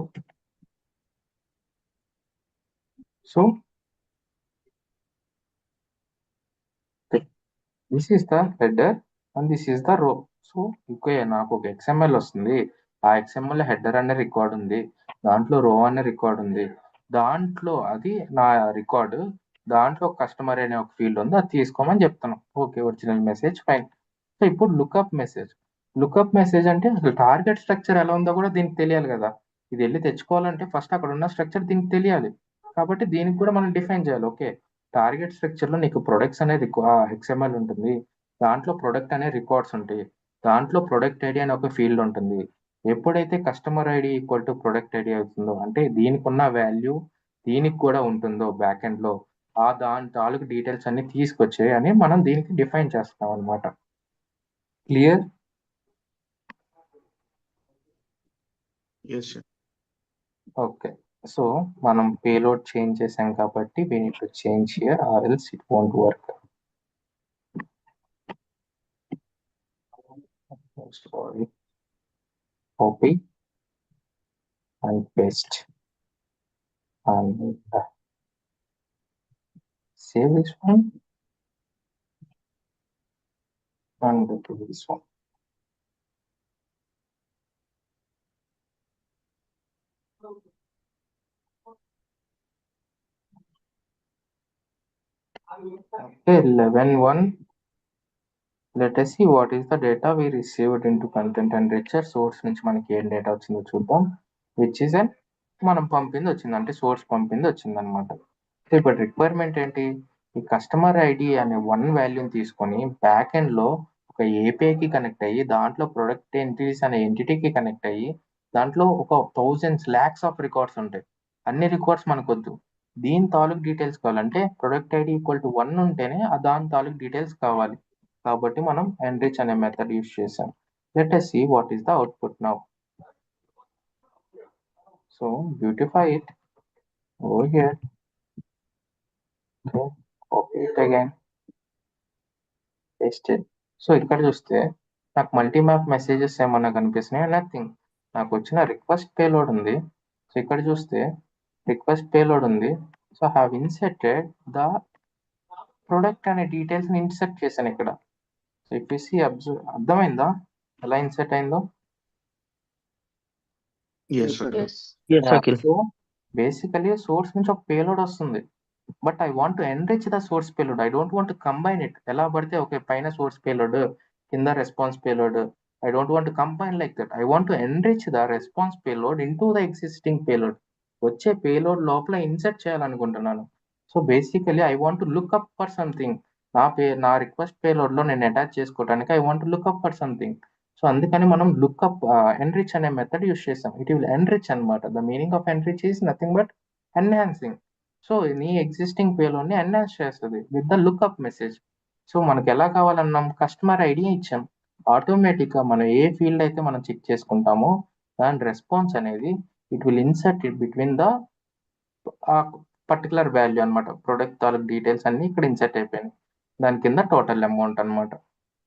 So this is the header and this is the row. So okay, నాకు ఒక XML వస్తుంది, ఆ XML header అనే record ఉంది, దాంట్లో రో అనే రికార్డ్ ఉంది, దాంట్లో అది నా రికార్డు, దాంట్లో కస్టమర్ అనే ఒక ఫీల్డ్ ఉంది, అది తీసుకోమని చెప్తాను. Okay, original message fine. So ఇప్పుడు లుకప్ మెసేజ్. లుకప్ మెసేజ్ అంటే అసలు టార్గెట్ స్ట్రక్చర్ ఎలా ఉందో కూడా దీనికి తెలియాలి కదా. ఇది వెళ్ళి తెచ్చుకోవాలంటే ఫస్ట్ అక్కడ ఉన్న స్ట్రక్చర్ దీనికి తెలియాలి. కాబట్టి దీనికి కూడా మనం డిఫైన్ చేయాలి. ఓకే, టార్గెట్ స్ట్రక్చర్ లో నీకు ప్రొడక్ట్స్ అనే XML ఉంటుంది, దాంట్లో ప్రొడక్ట్ అనే రికార్డ్స్ ఉంటాయి, దాంట్లో ప్రొడక్ట్ ఐడి అనే ఒక ఫీల్డ్ ఉంటుంది, ఎప్పుడైతే customer ID equal to product ID అవుతుందో, అంటే దీనికి ఉన్న వాల్యూ దీనికి కూడా ఉంటుందో బ్యాక్ ఎండ్ లో, దాని తాలూకు డీటెయిల్స్ అన్ని తీసుకొచ్చాయి అని మనం దీనికి డిఫైన్ చేస్తాం అనమాట. Clear? Yes, sir. Okay. So మనం పేలోడ్ చేంజ్ చేసాం కాబట్టి we need to change here or else it won't work. Sorry. Copy and paste and save this one and do this one. Okay, 11.1. Let us see what is the data we received into content enricher. Source నుంచి మనకి ఏం data వచ్చిందో చూద్దాం. Which is an మనం పంపింది వచ్చింది, అంటే source పంపింది వచ్చింది అనమాట. ఇప్పుడు రిక్వైర్మెంట్ ఏంటి? ఈ కస్టమర్ ఐడి అనే వన్ వాల్యూని తీసుకొని బ్యాక్ ఎండ్ లో ఒక ఏపీఐకి కనెక్ట్ అయ్యి, దాంట్లో ప్రొడక్ట్ ఎంట్రీస్ అనే ఎంటిటీకి కనెక్ట్ అయ్యి, దాంట్లో ఒక థౌజండ్స్ ల్యాక్స్ ఆఫ్ రికార్డ్స్ ఉంటాయి. అన్ని రికార్డ్స్ మనకొద్దు, దీని తాలూకు డీటెయిల్స్ కావాలంటే ప్రొడక్ట్ ఐడి ఈక్వల్ టు 1 ఉంటేనే దాని తాలూకు డీటెయిల్స్ కావాలి. కాబట్టి మనం enrich అనే మెథడ్ యూస్ చేసాం. Let us see what is the output now. So beautify it. Go here. Okay. Copy it again. Paste it. So ఇక్కడ చూస్తే నాకు మల్టీ మ్యాప్ మెసేజెస్ ఏమన్నా కనిపిస్తున్నాయి? నథింగ్. నాకు వచ్చిన రిక్వెస్ట్ పేలోడ్ ఉంది. సో ఇక్కడ చూస్తే రిక్వెస్ట్ పేలోడ్ ఉంది. So have inserted the product అనే డీటెయిల్స్ ని ఇన్సర్ట్ చేశాను ఇక్కడ. సో ఇఫ్ యు సీ అర్థమైందా ఎలా ఇన్సర్ట్ అయిందో? Yes, sir. Yes. Yes, Akhil. So basically source నుంచి ఒక పేలోడ్ వస్తుంది, but I want to enrich the source payload. I don't want to combine it. ఎలా పడితే ఓకే, పైన సోర్స్ పేలోడ్ కింద response payload. I don't want to combine like that. I want to enrich the response payload in to the existing payload. వచ్చే payload లోపల insert చేయాలనుకుంటున్నాను. So basically I want to look up for something. నా request payload లో నేను attach చేసుకోవడానికి I want to look up for something. So అందుకని మనం lookup enrich అనే మెథడ్ యూస్ చేసాం. ఇట్ విల్ ఎన్రిచ్ అనమాట. The meaning of enrich is nothing but enhancing. So నీ ఎగ్జిస్టింగ్ పేలోడ్ని ఎన్హాన్స్ చేస్తుంది with the lookup message. So మనకి ఎలా కావాలన్నాం? కస్టమర్ ఐడి ఇచ్చాం. ఆటోమేటిక్గా మనం ఏ ఫీల్డ్ అయితే మనం చెక్ చేసుకుంటామో దాని రెస్పాన్స్ అనేది it will insert it between the particular value అనమాట. ప్రొడక్ట్ తాలూకు డీటెయిల్స్ అన్ని ఇక్కడ ఇన్సర్ట్ అయిపోయినాయి. దాని కింద టోటల్ అమౌంట్ అనమాట.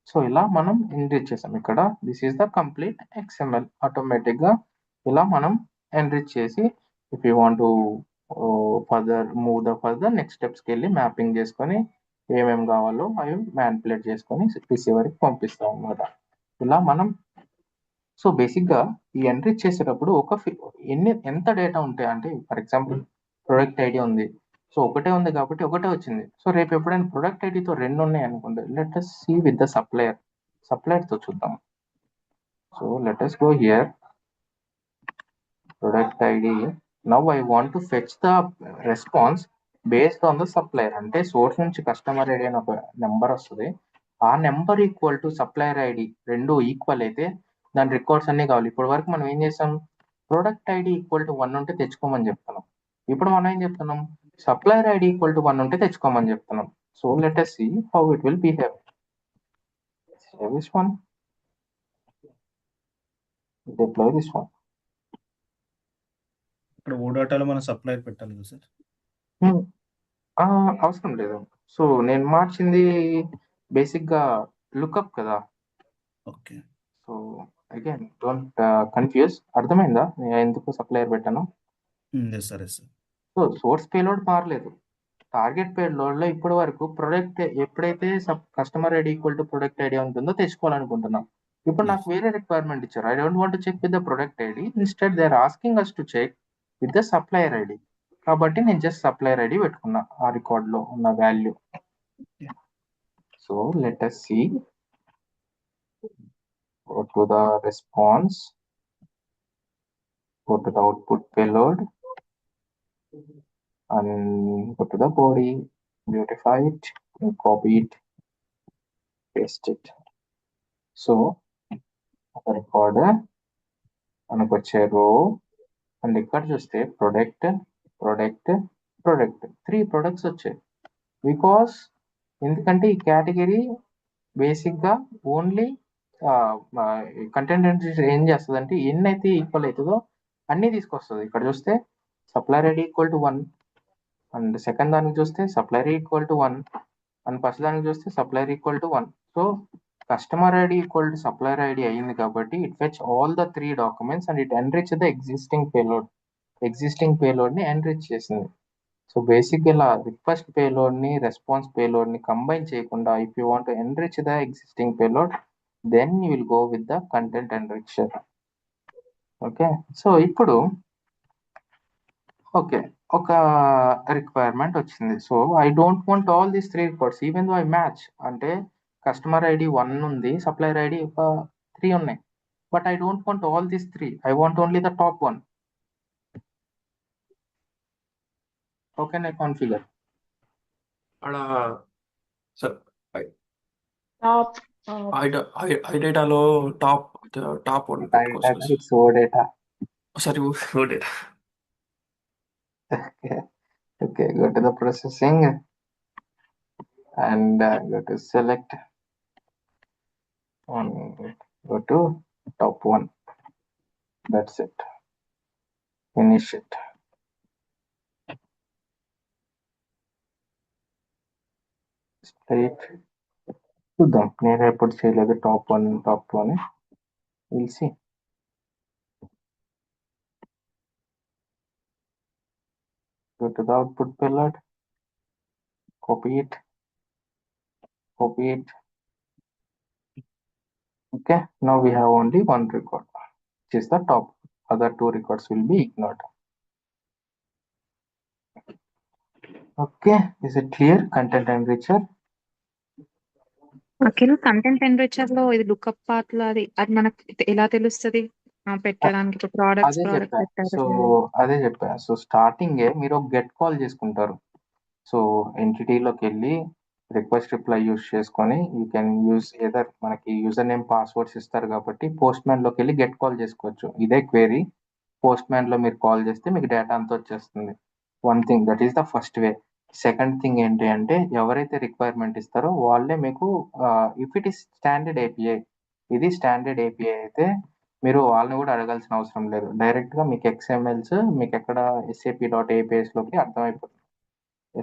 సో ఇలా మనం ఎన్రిచ్ చేసాం. ఇక్కడ this is the complete XML. ఆటోమేటిక్గా ఇలా మనం ఎన్రిచ్ చేసి if you want further next స్టెప్స్కి వెళ్ళి మ్యాపింగ్ చేసుకొని ఏమేమి కావాలో అవి మ్యానిపులేట్ చేసుకొని రిసీవర్కి పంపిస్తాం అనమాట. ఇలా మనం సో బేసిక్గా ఈ ఎన్రిచ్ చేసేటప్పుడు ఎంత డేటా ఉంటాయి అంటే, ఫర్ ఎగ్జాంపుల్ ప్రొడక్ట్ ఐడి ఉంది, సో ఒకటే ఉంది కాబట్టి ఒకటే వచ్చింది. సో రేపు ఎప్పుడైనా ప్రొడక్ట్ ఐడితో 2 ఉన్నాయి అనుకోండి, let us see with the supplier తో చూద్దాం. So let us go here, product ID. Now I want to fetch the response based on the supplier. అంటే సోర్స్ నుంచి కస్టమర్ ఐడి అని ఒక నెంబర్ వస్తుంది. ఆ number equal to supplier ID, రెండు equal అయితే దాని రికార్డ్స్ అన్ని కావాలి. ఇప్పటి వరకు మనం ఏం చేసాం? ప్రొడక్ట్ ఐడి ఈక్వల్ టు 1 ఉంటే తెచ్చుకోమని చెప్తున్నాం. ఇప్పుడు మనం ఏం చెప్తున్నాం? సప్లయర్ ఐడి ఈక్వల్ టు 1 ఉంటే తెచ్చుకోమని చెప్తున్నాం. So let us see how it will behave. Save this one, deploy this one. ఇక్కడ ఓడాటాలో మన సప్లైర్ పెట్టాలి కదా సార్? అవసరం లేదు. సో నేను మార్చింది బేసిక్గా లుక్అప్ కదా. Okay. So again don't confuse. అర్థమైందా నేను ఎందుకు సప్లయర్ పెట్టాను? సరే సార్. సో సోర్స్ పేలోడ్ మారలేదు. టార్గెట్ పేలోడ్లో ఇప్పటి వరకు ప్రొడక్ట్ ఎప్పుడైతే customer ID equal to product ID ఉంటుందో తెచ్చుకోవాలనుకుంటున్నాం. ఇప్పుడు నాకు వేరే రిక్వైర్మెంట్ ఇచ్చారు. I don't want to check with the product ID, instead they are asking us to check with the supplier ID. కాబట్టి నేను జస్ట్ సప్లయర్ ఐడి పెట్టుకున్నా ఆ రికార్డ్లో ఉన్న value. So let us see, go to the response, go to the output payload and go to the body, beautify it, and copy it, paste it. So the recorder మనకు వచ్చే రో, and ఇక్కడ చూస్తే product product product 3 products వచ్చాయి. Because ఎందుకంటే ఈ category బేసిక్గా only content ఏం చేస్తుంది అంటే ఎన్ని అయితే ఈక్వల్ అవుతుందో అన్నీ తీసుకొస్తుంది. ఇక్కడ చూస్తే supplier ID equal to 1, and second దానికి చూస్తే supplier equal to 1, and first దానికి చూస్తే supplier equal to 1. So customer ID equal to supplier ID అయింది కాబట్టి it fetch all the 3 documents and it enrich the existing payload ని enrich చేసింది. So basic ఇలా request payload ని response payload ని combine చేయకుండా if you want enrich the existing payload then you will go with the content enricher. Okay, so ఇప్పుడు okay, ఒక requirement వచ్చింది. So I don't want all these 3 records even though I match. అంటే customer ID 1 ఉంది, supplier ID ఒక 3 ఉన్నాయి, but I don't want all these 3. I want only the top 1. How can I configure? అక్కడ sir top ఐ డేటాలో top 1 పెట్టుకోవచ్చు sir. It's OData. Sorry OData. Okay, go to the processing and go to select on, go to top 1. That's it. Finish it. Display it. చూద్దాం, నేను ఎప్పుడు చేయలేదు top 1 top 2 అని. Will see. Go to the output payload, copy it. Okay, now we have only one record, which is the top. Other 2 records will be ignored. Okay, is it clear? Content enricher. Akhil, content enricher లో ఇది lookup path లో అది అది మనకు ఎలా తెలుస్తుంది పెట్టడానికి? ఇప్పుడు అదే ప్రోడక్ట్ చెప్పా. పెట్టారు. సో స్టార్టింగ్ మీరు ఒక గెట్ కాల్ చేసుకుంటారు. సో ఎంటిటీలోకి వెళ్ళి రిక్వెస్ట్ రిప్లై యూస్ చేసుకొని యూ కెన్ యూస్ ఏదర్, మనకి యూజర్ నేమ్ పాస్వర్డ్స్ ఇస్తారు కాబట్టి పోస్ట్ మ్యాన్ లోకి వెళ్ళి గెట్ కాల్ చేసుకోవచ్చు. ఇదే క్వెరీ పోస్ట్ మ్యాన్ లో మీరు కాల్ చేస్తే మీకు డేటా అంతా వచ్చేస్తుంది. One thing, that is the first way. Second thing ఏంటి అంటే ఎవరైతే రిక్వైర్మెంట్ ఇస్తారో వాళ్ళే మీకు, if it is standard API, ఇది స్టాండర్డ్ ఏపీఐ అయితే మీరు వాళ్ళని కూడా అడగాల్సిన అవసరం లేదు. డైరెక్ట్ గా మీకు ఎక్స్ఎంఎల్స్ మీకు ఎక్కడ SAP.APIs లోకి అర్థమైపోతుంది.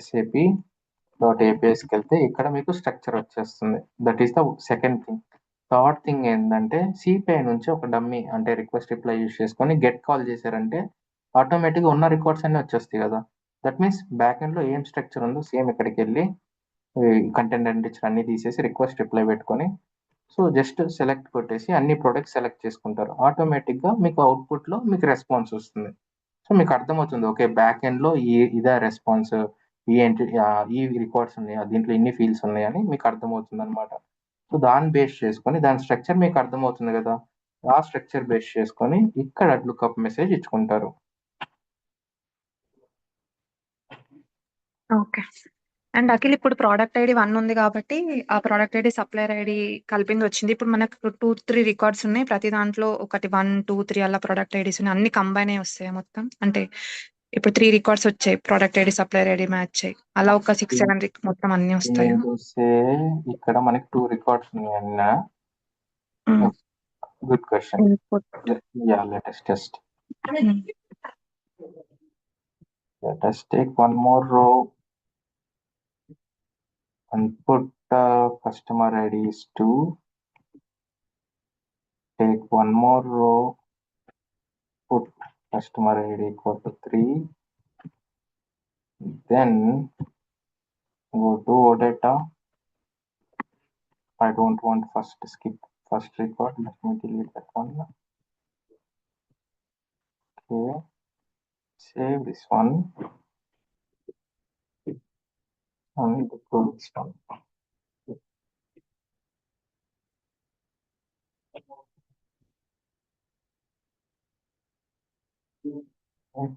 SAP.APIsకి వెళ్తే ఇక్కడ మీకు స్ట్రక్చర్ వచ్చేస్తుంది. That is the second thing. Third thing ఏంటంటే సిపిఐ నుంచి ఒక డమ్మీ అంటే రిక్వెస్ట్ రిప్లై యూస్ చేసుకొని గెట్ కాల్ చేశారంటే ఆటోమేటిక్గా ఉన్న రికార్డ్స్ అన్ని వచ్చేస్తాయి కదా. దట్ మీన్స్ బ్యాక్ ఎండ్ లో ఏం స్ట్రక్చర్ ఉందో సేమ్ ఇక్కడికి వెళ్ళి కంటెంట్ ఎన్రిచర్ అన్ని తీసేసి రిక్వెస్ట్ రిప్లై పెట్టుకొని సో జస్ట్ సెలెక్ట్ కొట్టేసి అన్ని ప్రొడక్ట్స్ సెలెక్ట్ చేసుకుంటారు. ఆటోమేటిక్గా మీకు అవుట్పుట్లో మీకు రెస్పాన్స్ వస్తుంది. సో మీకు అర్థమవుతుంది, ఓకే బ్యాక్ ఎండ్లో ఇదే రెస్పాన్స్, ఈ రికార్డ్స్ ఉన్నాయి, దీంట్లో ఇన్ని ఫీల్డ్స్ ఉన్నాయని మీకు అర్థమవుతుంది అనమాట. సో దాన్ని బేస్ చేసుకొని దాని స్ట్రక్చర్ మీకు అర్థమవుతుంది కదా, ఆ స్ట్రక్చర్ బేస్ చేసుకొని ఇక్కడ లుక్అప్ మెసేజ్ ఇచ్చుకుంటారు. ఓకే. అండ్ అఖిల్, ఇప్పుడు ప్రోడక్ట్ ఐడి 1 ఉంది కాబట్టి ఆ ప్రోడక్ట్ ఐడి సప్లయర్ ఐడి కలిపింది వచ్చింది. ఇప్పుడు మనకు 2-3 రికార్డ్స్ ఉన్నాయి. ప్రతి దాంట్లో ఒకటి 1, 2, 3 అలా ప్రోడక్ట్ ఐడీస్ ఉన్నాయి. అన్ని కంబైన్ అయ్యి వస్తాయి మొత్తం. అంటే ఇప్పుడు 3 రికార్డ్స్ వచ్చాయి, product ID supplier ID match అయ్యి, అలా ఒక 6-7 మొత్తం అన్ని వస్తాయి. నేను చూస్తే ఇక్కడ మనకి 2 రికార్డ్స్ ఉన్నాయి అన్న. Good question. Yeah, let us take one more row and put customer IDs 2. Take one more row, put customer ID equal to 3. Then go to OData. I don't want skip first record. Let me delete that one. Okay, save this one and go this one. Okay.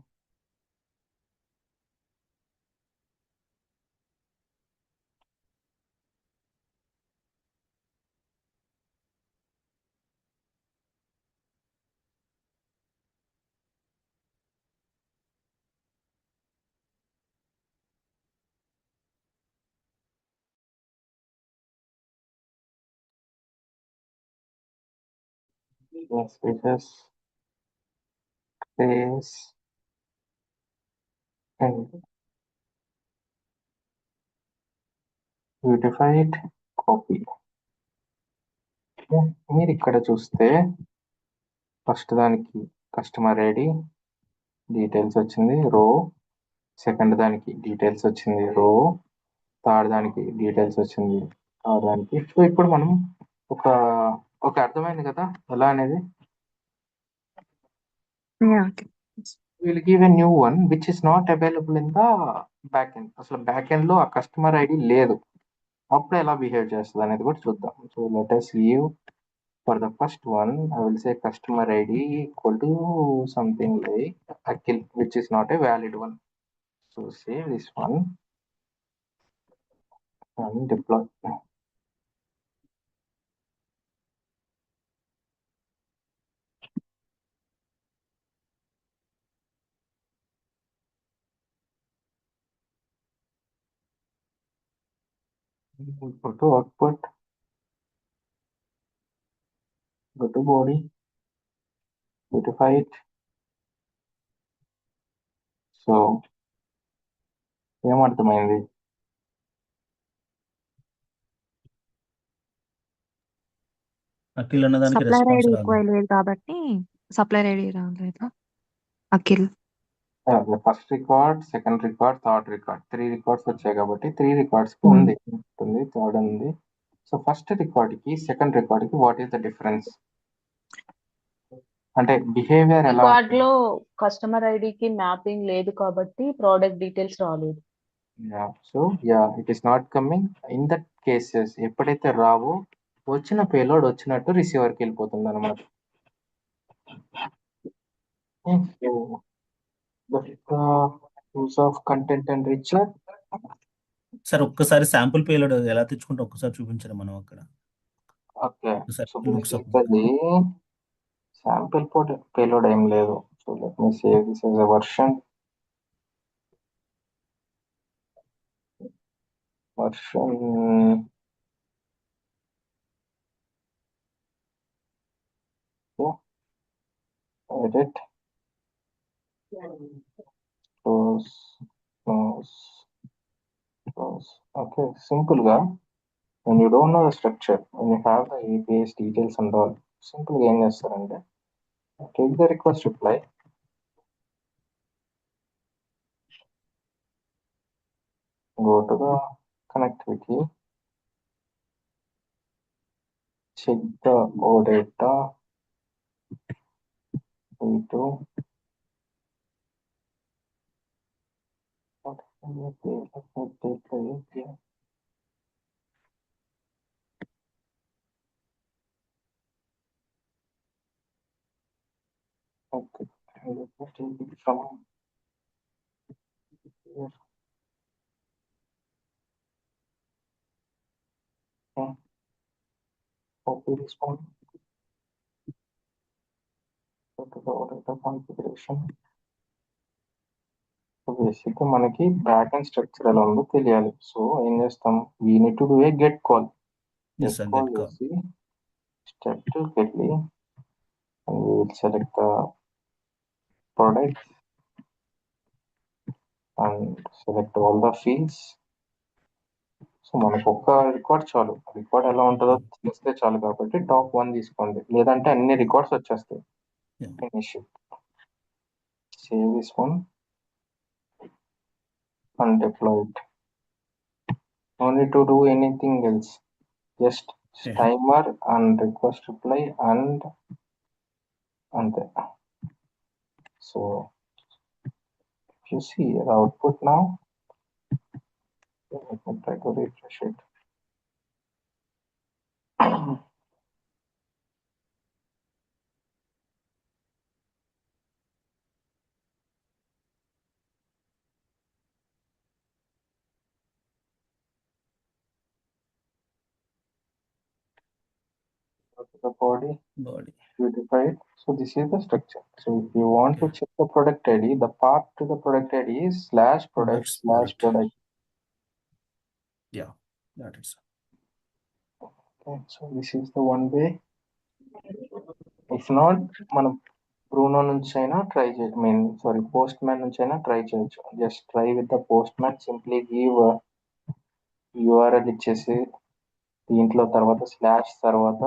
spaces, space, and beautified copy. మీరు ఇక్కడ చూస్తే first దానికి customer ID details వచ్చింది రో, second దానికి details వచ్చింది రో, third దానికి డీటెయిల్స్ వచ్చింది థర్డ్ దానికి. సో ఇప్పుడు మనం ఒక అర్థమైంది కదా ఎలా అనేది. Yeah, okay. We'll give a new one which is not available in the backend. అసలు backend లో ఆ కస్టమర్ ఐడి లేదు, అప్పుడు ఎలా బిహేవ్ చేస్తుంది అనేది కూడా చూద్దాం. So let us leave for the first one. I will say customer ID equal to something like Akhil, which is not a valid one. So save this one and deploy. Go to output, go to body, beautify it. So ఏమర్థమైంది? అఖిల్ అన్నదానికి supplier response ID రాలేదు. ఎక్కువ లేదు కాబట్టి supplier ID రాలేదు. Akhil first record, second record, third record, 3 records వచ్చాయి కాబట్టి 3 records కి ఉంది, థర్డ్ ఉంది. సో ఫస్ట్ రికార్డ్ కి సెకండ్ రికార్డ్ కి వాట్ ఈస్ ద డిఫరెన్స్ అంటే బిహేవియర్ ఎలా రికార్డ్ లో కస్టమర్ ఐడికి మ్యాపింగ్ లేదు కాబట్టి ప్రోడక్ట్ డీటెయిల్స్ రాలేదు. So it is not coming in that cases. ఎప్పుడైతే రావో వచ్చిన పేలోడ్ వచ్చినట్టు రిసీవర్ కి వెళ్ళిపోతుంది అనమాట. Use of content and richer. Sir ఒక్కసారి శాంపుల్ పేలోడ్ ఎలా తెచ్చుకుంటే ఒక్కసారి చూపించడం మనం అక్కడ. ఓకే, ఒకసారి so looks up. Basically sample payload ఏం లేదు. So let me save this as a version edit close. Okay, simple గా when you don't know the structure, when you have the API's details and all, simple గా ఏం చేస్తారంటే take the request reply, go to the connectivity, check the OData V2, let me take the API. Okay, let me take it from here. Okay. Copy this one, go to the OData configuration. So బేసిక్గా మనకి back and structure ఎలా ఉందో తెలియాలి. So ఏం చేస్తాం, we need to do a get call. Yes, sir, get call get call. చేసి step 2కి వెళ్ళి and we will select the product and select all the fields. So మనకు ఒక్క రికార్డ్ చాలు. రికార్డ్ ఎలా ఉంటుందో తెలిస్తే చాలు కాబట్టి టాప్ 1 తీసుకోండి, లేదంటే అన్ని రికార్డ్స్ వచ్చేస్తాయి. Yeah. Finish it. Save this one and deploy it. No need to do anything else. Just Yeah. timer and request reply and that. So if you see the output now, let me try to refresh it. Go to the body, beautify it. So this is the structure. So if you want to check the product ID, the path to the product ID is /product/product. Yeah, that is. Okay, so this is the one way. If not మనం Bruno నుంచి అయినా try చేయొచ్చు, post man నుంచి అయినా try చేయొచ్చు. Just try with the post man, simply give URL ఇచ్చేసి దీంట్లో తర్వాత స్లాష్ తర్వాత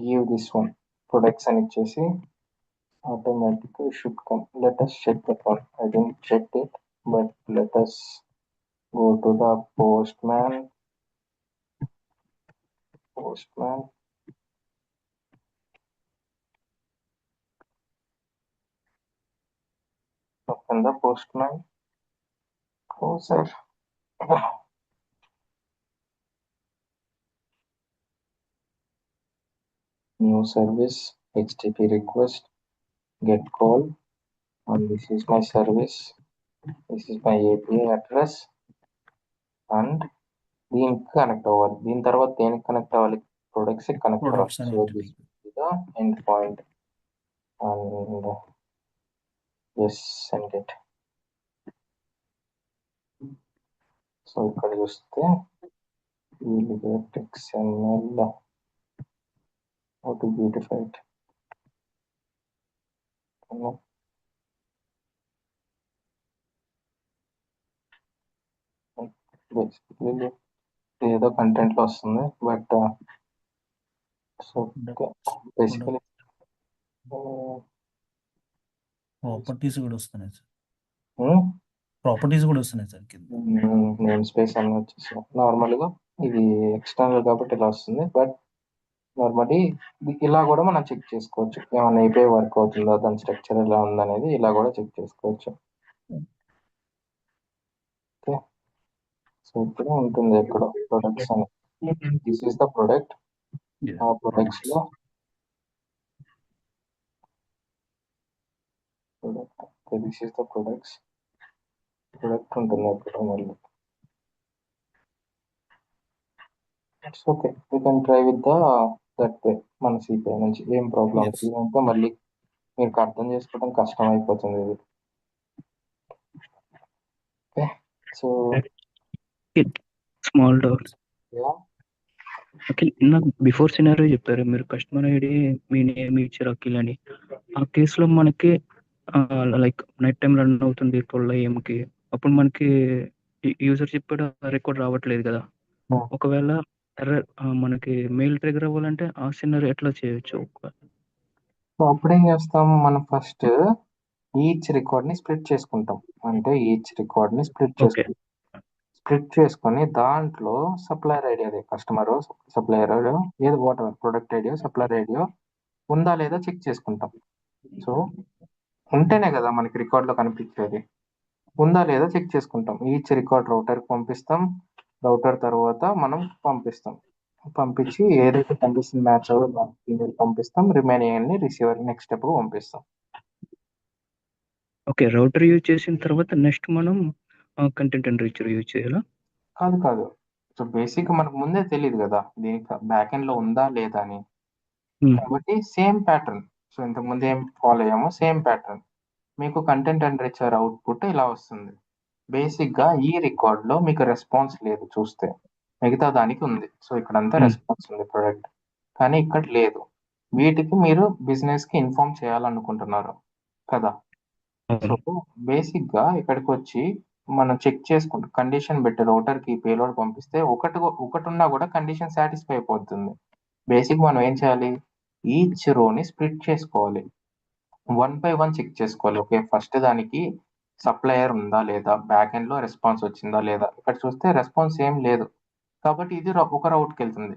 గివ్ దిస్ వన్ ప్రొడక్ట్స్ అని ఇచ్చేసి automatically should come. Let us check that one. I didn't check it, but let us go to the postman. Open the postman. Oh, sir. New service, HTTP request, get call, and this is my service. This is my API address, and దీనికి connect అవ్వాలి. దీని తర్వాత దేనికి connect అవ్వాలి? Products connect అవ్వాలి. Products so అనేది this is the end point, and just send it. So ఇక్కడ చూస్తే we'll get XML. How to beautify it? Basically ఏదో కంటెంట్ లో వస్తుంది, బట్ సో బేసికలీ ప్రాపర్టీస్ కూడా వస్తున్నాయి సార్. ప్రాపర్టీస్ కూడా వస్తున్నాయి సార్ కింద. నేమ్ స్పేస్ అన్ని వచ్చేసి నార్మల్గా ఇది ఎక్స్టర్నల్ కాబట్టి ఇలా వస్తుంది, బట్ నార్మల్లీ ఇలా కూడా మనం చెక్ చేసుకోవచ్చు. ఏమైనా ఏపీఐ వర్క్ అవుతుందా, దాని స్ట్రక్చర్ ఎలా ఉందనేది ఇలా కూడా చెక్ చేసుకోవచ్చు. ఓకే, సో ఇప్పుడు ఉంటుంది ఇక్కడ ప్రొడక్ట్స్ అని. This is the product. ఆ ప్రొడక్ట్స్ లో this is the products. Product ఉంటుంది అక్కడ మళ్ళీ. It's okay, you can try with that way. మన సిపిఐ నుంచి ఏం ప్రాబ్లం Yes. ఇదంతా మళ్ళీ మీకు అర్థం చేసుకోవడం కష్టం అయిపోతుంది ఇది. Okay, so small doubt. Okay, నాకు బిఫోర్ సినారియో చెప్పారు మీరు, కస్టమర్ ఐడి మీ నేమ్ ఇచ్చారు అఖిల్ అని. ఆ కేసులో మనకి లైక్ నైట్ టైం రన్ అవుతుంది 12 AM కి, అప్పుడు మనకి యూజర్ చెప్పాడు రికార్డ్ రావట్లేదు కదా. ఒకవేళ ఎర్రర్ మనకి మెయిల్ ట్రిగర్ అవ్వాలంటే ఆ సినారియో ఎట్లా చేయొచ్చు? సో అప్పుడేం చేస్తాం, మనం ఫస్ట్ ఈచ్ రికార్డ్ ని స్ప్లిట్ చేసుకుంటాం. అంటే ఈచ్ రికార్డ్ ని స్ప్లిట్ చేసుకొని దాంట్లో సప్లయర్ ఐడి, అదే కస్టమర్ సప్లయర్ ఏదో వాట్ ఎవర్ ప్రొడక్ట్ ఐడియో సప్లయర్ ఐడియో ఉందా లేదా చెక్ చేసుకుంటాం. సో ఉంటేనే కదా మనకి రికార్డ్ లో కనిపించేది. ఉందా లేదా చెక్ చేసుకుంటాం. ఈచ్ రికార్డ్ రౌటర్ పంపిస్తాం. రౌటర్ తర్వాత మనం పంపించి ఏదైతే కండిషన్ మ్యాచ్ అవ్వదో ఈమెయిల్ పంపిస్తాం. రిమైనింగ్ అన్ని రిసీవర్ నెక్స్ట్ స్టెప్ పంపిస్తాం. ఓకే, రౌటర్ యూజ్ చేసిన తర్వాత నెక్స్ట్ మనం కంటెంట్ అండ్ రీచర్ యూజ్ చేయాలా? కాదు. సో బేసిక్ మనకు ముందే తెలియదు కదా దీనికి బ్యాక్ ఎండ్ లో ఉందా లేదా అని. కాబట్టి సేమ్ ప్యాటర్న్. సో ఇంతకు ముందు ఏం ఫాలో అయ్యామో సేమ్ ప్యాటర్న్. మీకు కంటెంట్ అండ్ రిచర్ అవుట్పుట్ ఇలా వస్తుంది. బేసిక్ గా ఈ రికార్డ్ లో మీకు రెస్పాన్స్ లేదు చూస్తే, మిగతా దానికి ఉంది. సో ఇక్కడంతా రెస్పాన్స్ ఉంది ప్రొడక్ట్, కానీ ఇక్కడ లేదు. వీటికి మీరు బిజినెస్ కి ఇన్ఫార్మ్ చేయాలనుకుంటున్నారు కదా. సో బేసిక్ గా ఇక్కడికి వచ్చి మనం చెక్ చేసుకుంటాం. కండిషన్ పెట్టి రౌటర్ కి పేలోడ్ పంపిస్తే ఒకటి ఉన్నా కూడా కండిషన్ సాటిస్ఫై అయిపోతుంది. బేసిక్ మనం ఏం చేయాలి, ఈచ్ రోని స్ప్లిట్ చేసుకోవాలి. 1 by 1 చెక్ చేసుకోవాలి. ఓకే, ఫస్ట్ దానికి సప్లయర్ ఉందా లేదా, బ్యాక్ ఎండ్ లో రెస్పాన్స్ వచ్చిందా లేదా. ఇక్కడ చూస్తే రెస్పాన్స్ ఏం లేదు కాబట్టి ఇది ఒక రౌట్ కి వెళ్తుంది.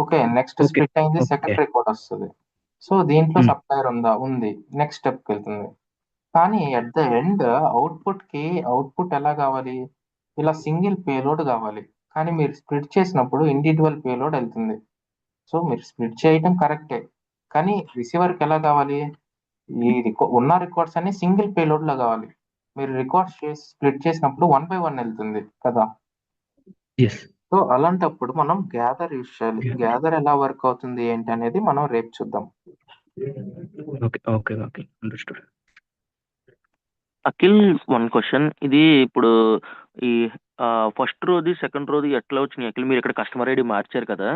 ఓకే, నెక్స్ట్ స్ప్లిట్ అయింది, సెకండ్ రికార్డ్ వస్తుంది. సో దీంట్లో సప్లయర్ ఉంది, నెక్స్ట్ స్టెప్ కి వెళ్తుంది. కానీ అట్ ద ఎండ్ అవుట్పుట్ ఎలా కావాలి, ఇలా సింగిల్ పేలోడ్ కావాలి. కానీ మీరు స్ప్లిట్ చేసినప్పుడు ఇండివిజువల్ పేలోడ్ వెళ్తుంది. సో మీరు స్ప్లిట్ చేయడం కరెక్టే, కానీ రిసీవర్కి ఎలా కావాలి, ఈ ఉన్న రికార్డ్స్ అన్ని సింగిల్ పేలోడ్ లో కావాలి. మీరు రికార్డ్స్ స్ప్లిట్ చేసినప్పుడు 1 by 1 వెళ్తుంది కదా. సో అలాంటప్పుడు మనం గ్యాదర్ యూజ్ చేయాలి. గ్యాదర్ ఎలా వర్క్ అవుతుంది ఏంటి అనేది మనం రేపు చూద్దాం. Okay, understood. Akhil, one question. ఇది ఇప్పుడు ఈ ఫస్ట్ రోది సెకండ్ రోది ఎట్లా వచ్చినాయి అఖిల్? మీరు ఇక్కడ కస్టమర్ ఐడి మార్చారు కదా.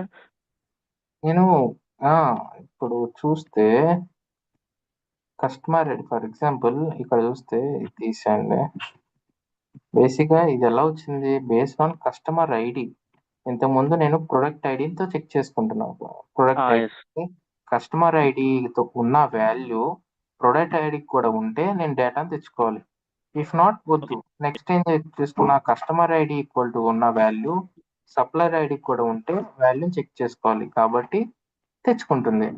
నేను ఇప్పుడు చూస్తే కస్టమర్ ఫర్ ఎగ్జాంపుల్ ఇక్కడ చూస్తే ఇది తీసేయండి. బేసిక్గా ఇది ఎలా వచ్చింది బేస్డ్ ఆన్ కస్టమర్ ఐడి. ఇంతకుముందు నేను ప్రొడక్ట్ ఐడితో చెక్ చేసుకుంటున్నాను. ప్రొడక్ట్ ఎస్ ఐడి కస్టమర్ ఐడితో ఉన్న వాల్యూ ప్రొడక్ట్ ఐడికి కూడా ఉంటే నేను డేటాను తెచ్చుకోవాలి. ఇఫ్ నాట్ వద్దు. నెక్స్ట్ ఏం చెక్ చేసుకున్న కస్టమర్ ఐడి ఈక్వల్ టు ఉన్న వాల్యూ సప్లయర్ ఐడికి కూడా ఉంటే వాల్యూ చెక్ చేసుకోవాలి కాబట్టి తెచ్చుకుంటుంది.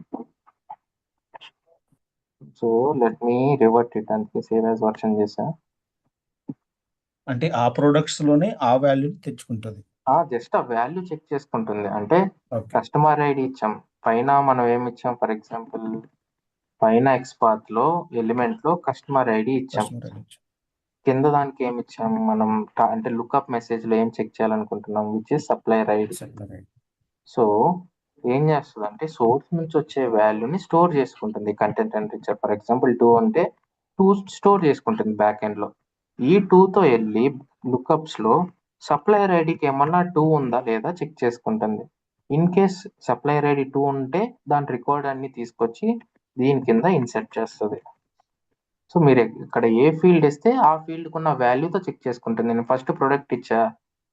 So let me revert it అందుకే సేవ్ యాజ్ వర్షన్ చేసా. అంటే ఆ ప్రొడక్ట్స్ లోనే ఆ వాల్యూ తెచ్చుకుంటది. జస్ట్ ఆ వాల్యూ చెక్ చేసుకుంటుంది. అంటే ఓకే. కస్టమర్ ఐడి ఇచ్చాం, పైన మనం ఏమి ఇచ్చాం, ఫర్ ఎగ్జాంపుల్ పైన XPath లో ఎలిమెంట్ లో కస్టమర్ ఐడి ఇచ్చాం, కస్టమర్ ఐడి కింద దానికి ఏమి ఇచ్చాం మనం అంటే లుక్అప్ మెసేజ్ లో ఏం చెక్ చేయాలనుకుంటున్నాం which is supplier ID. Supplier ID. So ఏం చేస్తుంది అంటే సోర్స్ నుంచి వచ్చే వాల్యూని స్టోర్ చేసుకుంటుంది content and richer. For example 2 అంటే 2 స్టోర్ చేసుకుంటుంది బ్యాక్ ఎండ్ లో. ఈ 2తో వెళ్ళి లుక్అప్స్ లో సప్లయర్ ఐడికి ఏమన్నా 2 ఉందా లేదా చెక్ చేసుకుంటుంది. ఇన్ కేస్ సప్లయర్ ఐడి 2 ఉంటే దాని రికార్డ్ అన్ని తీసుకొచ్చి దీని కింద ఇన్సర్ట్ చేస్తుంది. సో మీరు ఇక్కడ ఏ ఫీల్డ్ ఇస్తే ఆ ఫీల్డ్కి ఉన్న వాల్యూతో చెక్ చేసుకుంటుంది. నేను ఫస్ట్ ప్రొడక్ట్ ఇచ్చా,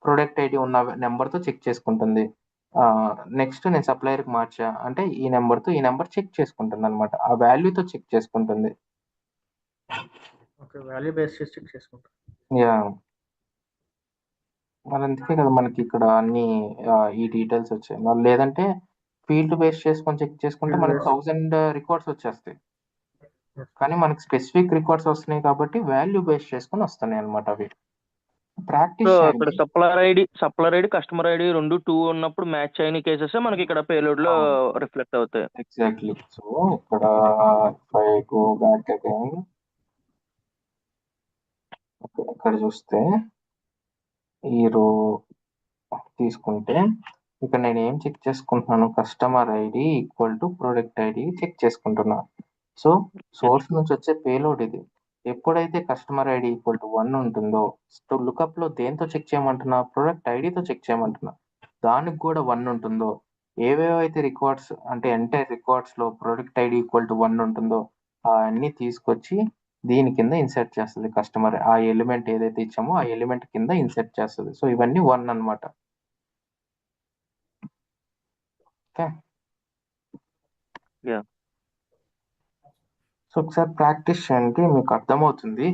ప్రొడక్ట్ ఐడి ఉన్న నెంబర్తో చెక్ చేసుకుంటుంది. నెక్స్ట్ నేను సప్లయర్కి మార్చా అంటే ఈ నెంబర్తో ఈ నెంబర్ చెక్ చేసుకుంటుంది అనమాట. ఆ వాల్యూతో చెక్ చేసుకుంటుంది. ఓకే, వాల్యూ బేస్ చేసి చెక్ చేసుకుంటాం. యా మరి అందుకే కదా మనకి ఇక్కడ అన్ని ఈ డీటెయిల్స్ వచ్చాయి. మరి లేదంటే ఫీల్డ్ బేస్ చేసుకొని చెక్ చేసుకుంటే Field మనకి based. 1000 రికార్డ్స్ వచ్చేస్తాయి. కానీ మనకి స్పెసిఫిక్ రికార్డ్స్ వస్తున్నాయి కాబట్టి వాల్యూ బేస్ చేసుకొని వస్తున్నాయి అనమాట అవి. సో ప్రాక్టీస్ ఇక్కడ చేయండి. సప్లయర్ ఐడి కస్టమర్ ఐడి రెండు 2 ఉన్నప్పుడు మ్యాచ్ అయిన కేసెస్ మనకి ఇక్కడ పేలోడ్ లో రిఫ్లెక్ట్ అవుతాయి. ఎగ్జాక్ట్లీ. సో ఇక్కడ గో బ్యాక్ అగైన్ ఇక్కడ చూస్తే ఈ రో తీసుకుంటే ఇక్కడ నేను ఏం చెక్ చేసుకుంటున్నాను, customer ID equal to product ID check చేసుకుంటున్నా. సో సోర్స్ నుంచి వచ్చే పేలోడ్ ఇది. ఎప్పుడైతే కస్టమర్ ఐడి ఈక్వల్ టు 1 ఉంటుందో లుకప్ లో దేంతో చెక్ చేయమంటున్నా, ప్రొడక్ట్ ఐడితో చెక్ చేయమంటున్నా, దానికి కూడా 1 ఉంటుందో, ఏవేవైతే రికార్డ్స్ అంటే ఎంటైర్ రికార్డ్స్ లో ప్రొడక్ట్ ఐడి ఈక్వల్ టు 1 ఉంటుందో అన్ని తీసుకొచ్చి దీని కింద ఇన్సర్ట్ చేస్తుంది. కస్టమర్ ఆ ఎలిమెంట్ ఏదైతే ఇచ్చామో ఆ ఎలిమెంట్ కింద ఇన్సర్ట్ చేస్తుంది. సో ఇవన్నీ 1 అన్నమాట. ఓకే, యా సో ఒకసారి ప్రాక్టీస్ చేయండి, మీకు అర్థమవుతుంది.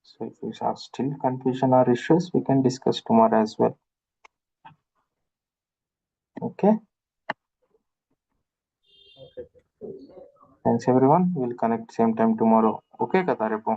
So if you have still confusion or issues we can discuss tomorrow as well. Okay, thanks everyone. Will connect same time tomorrow. Okay కదా రేపు?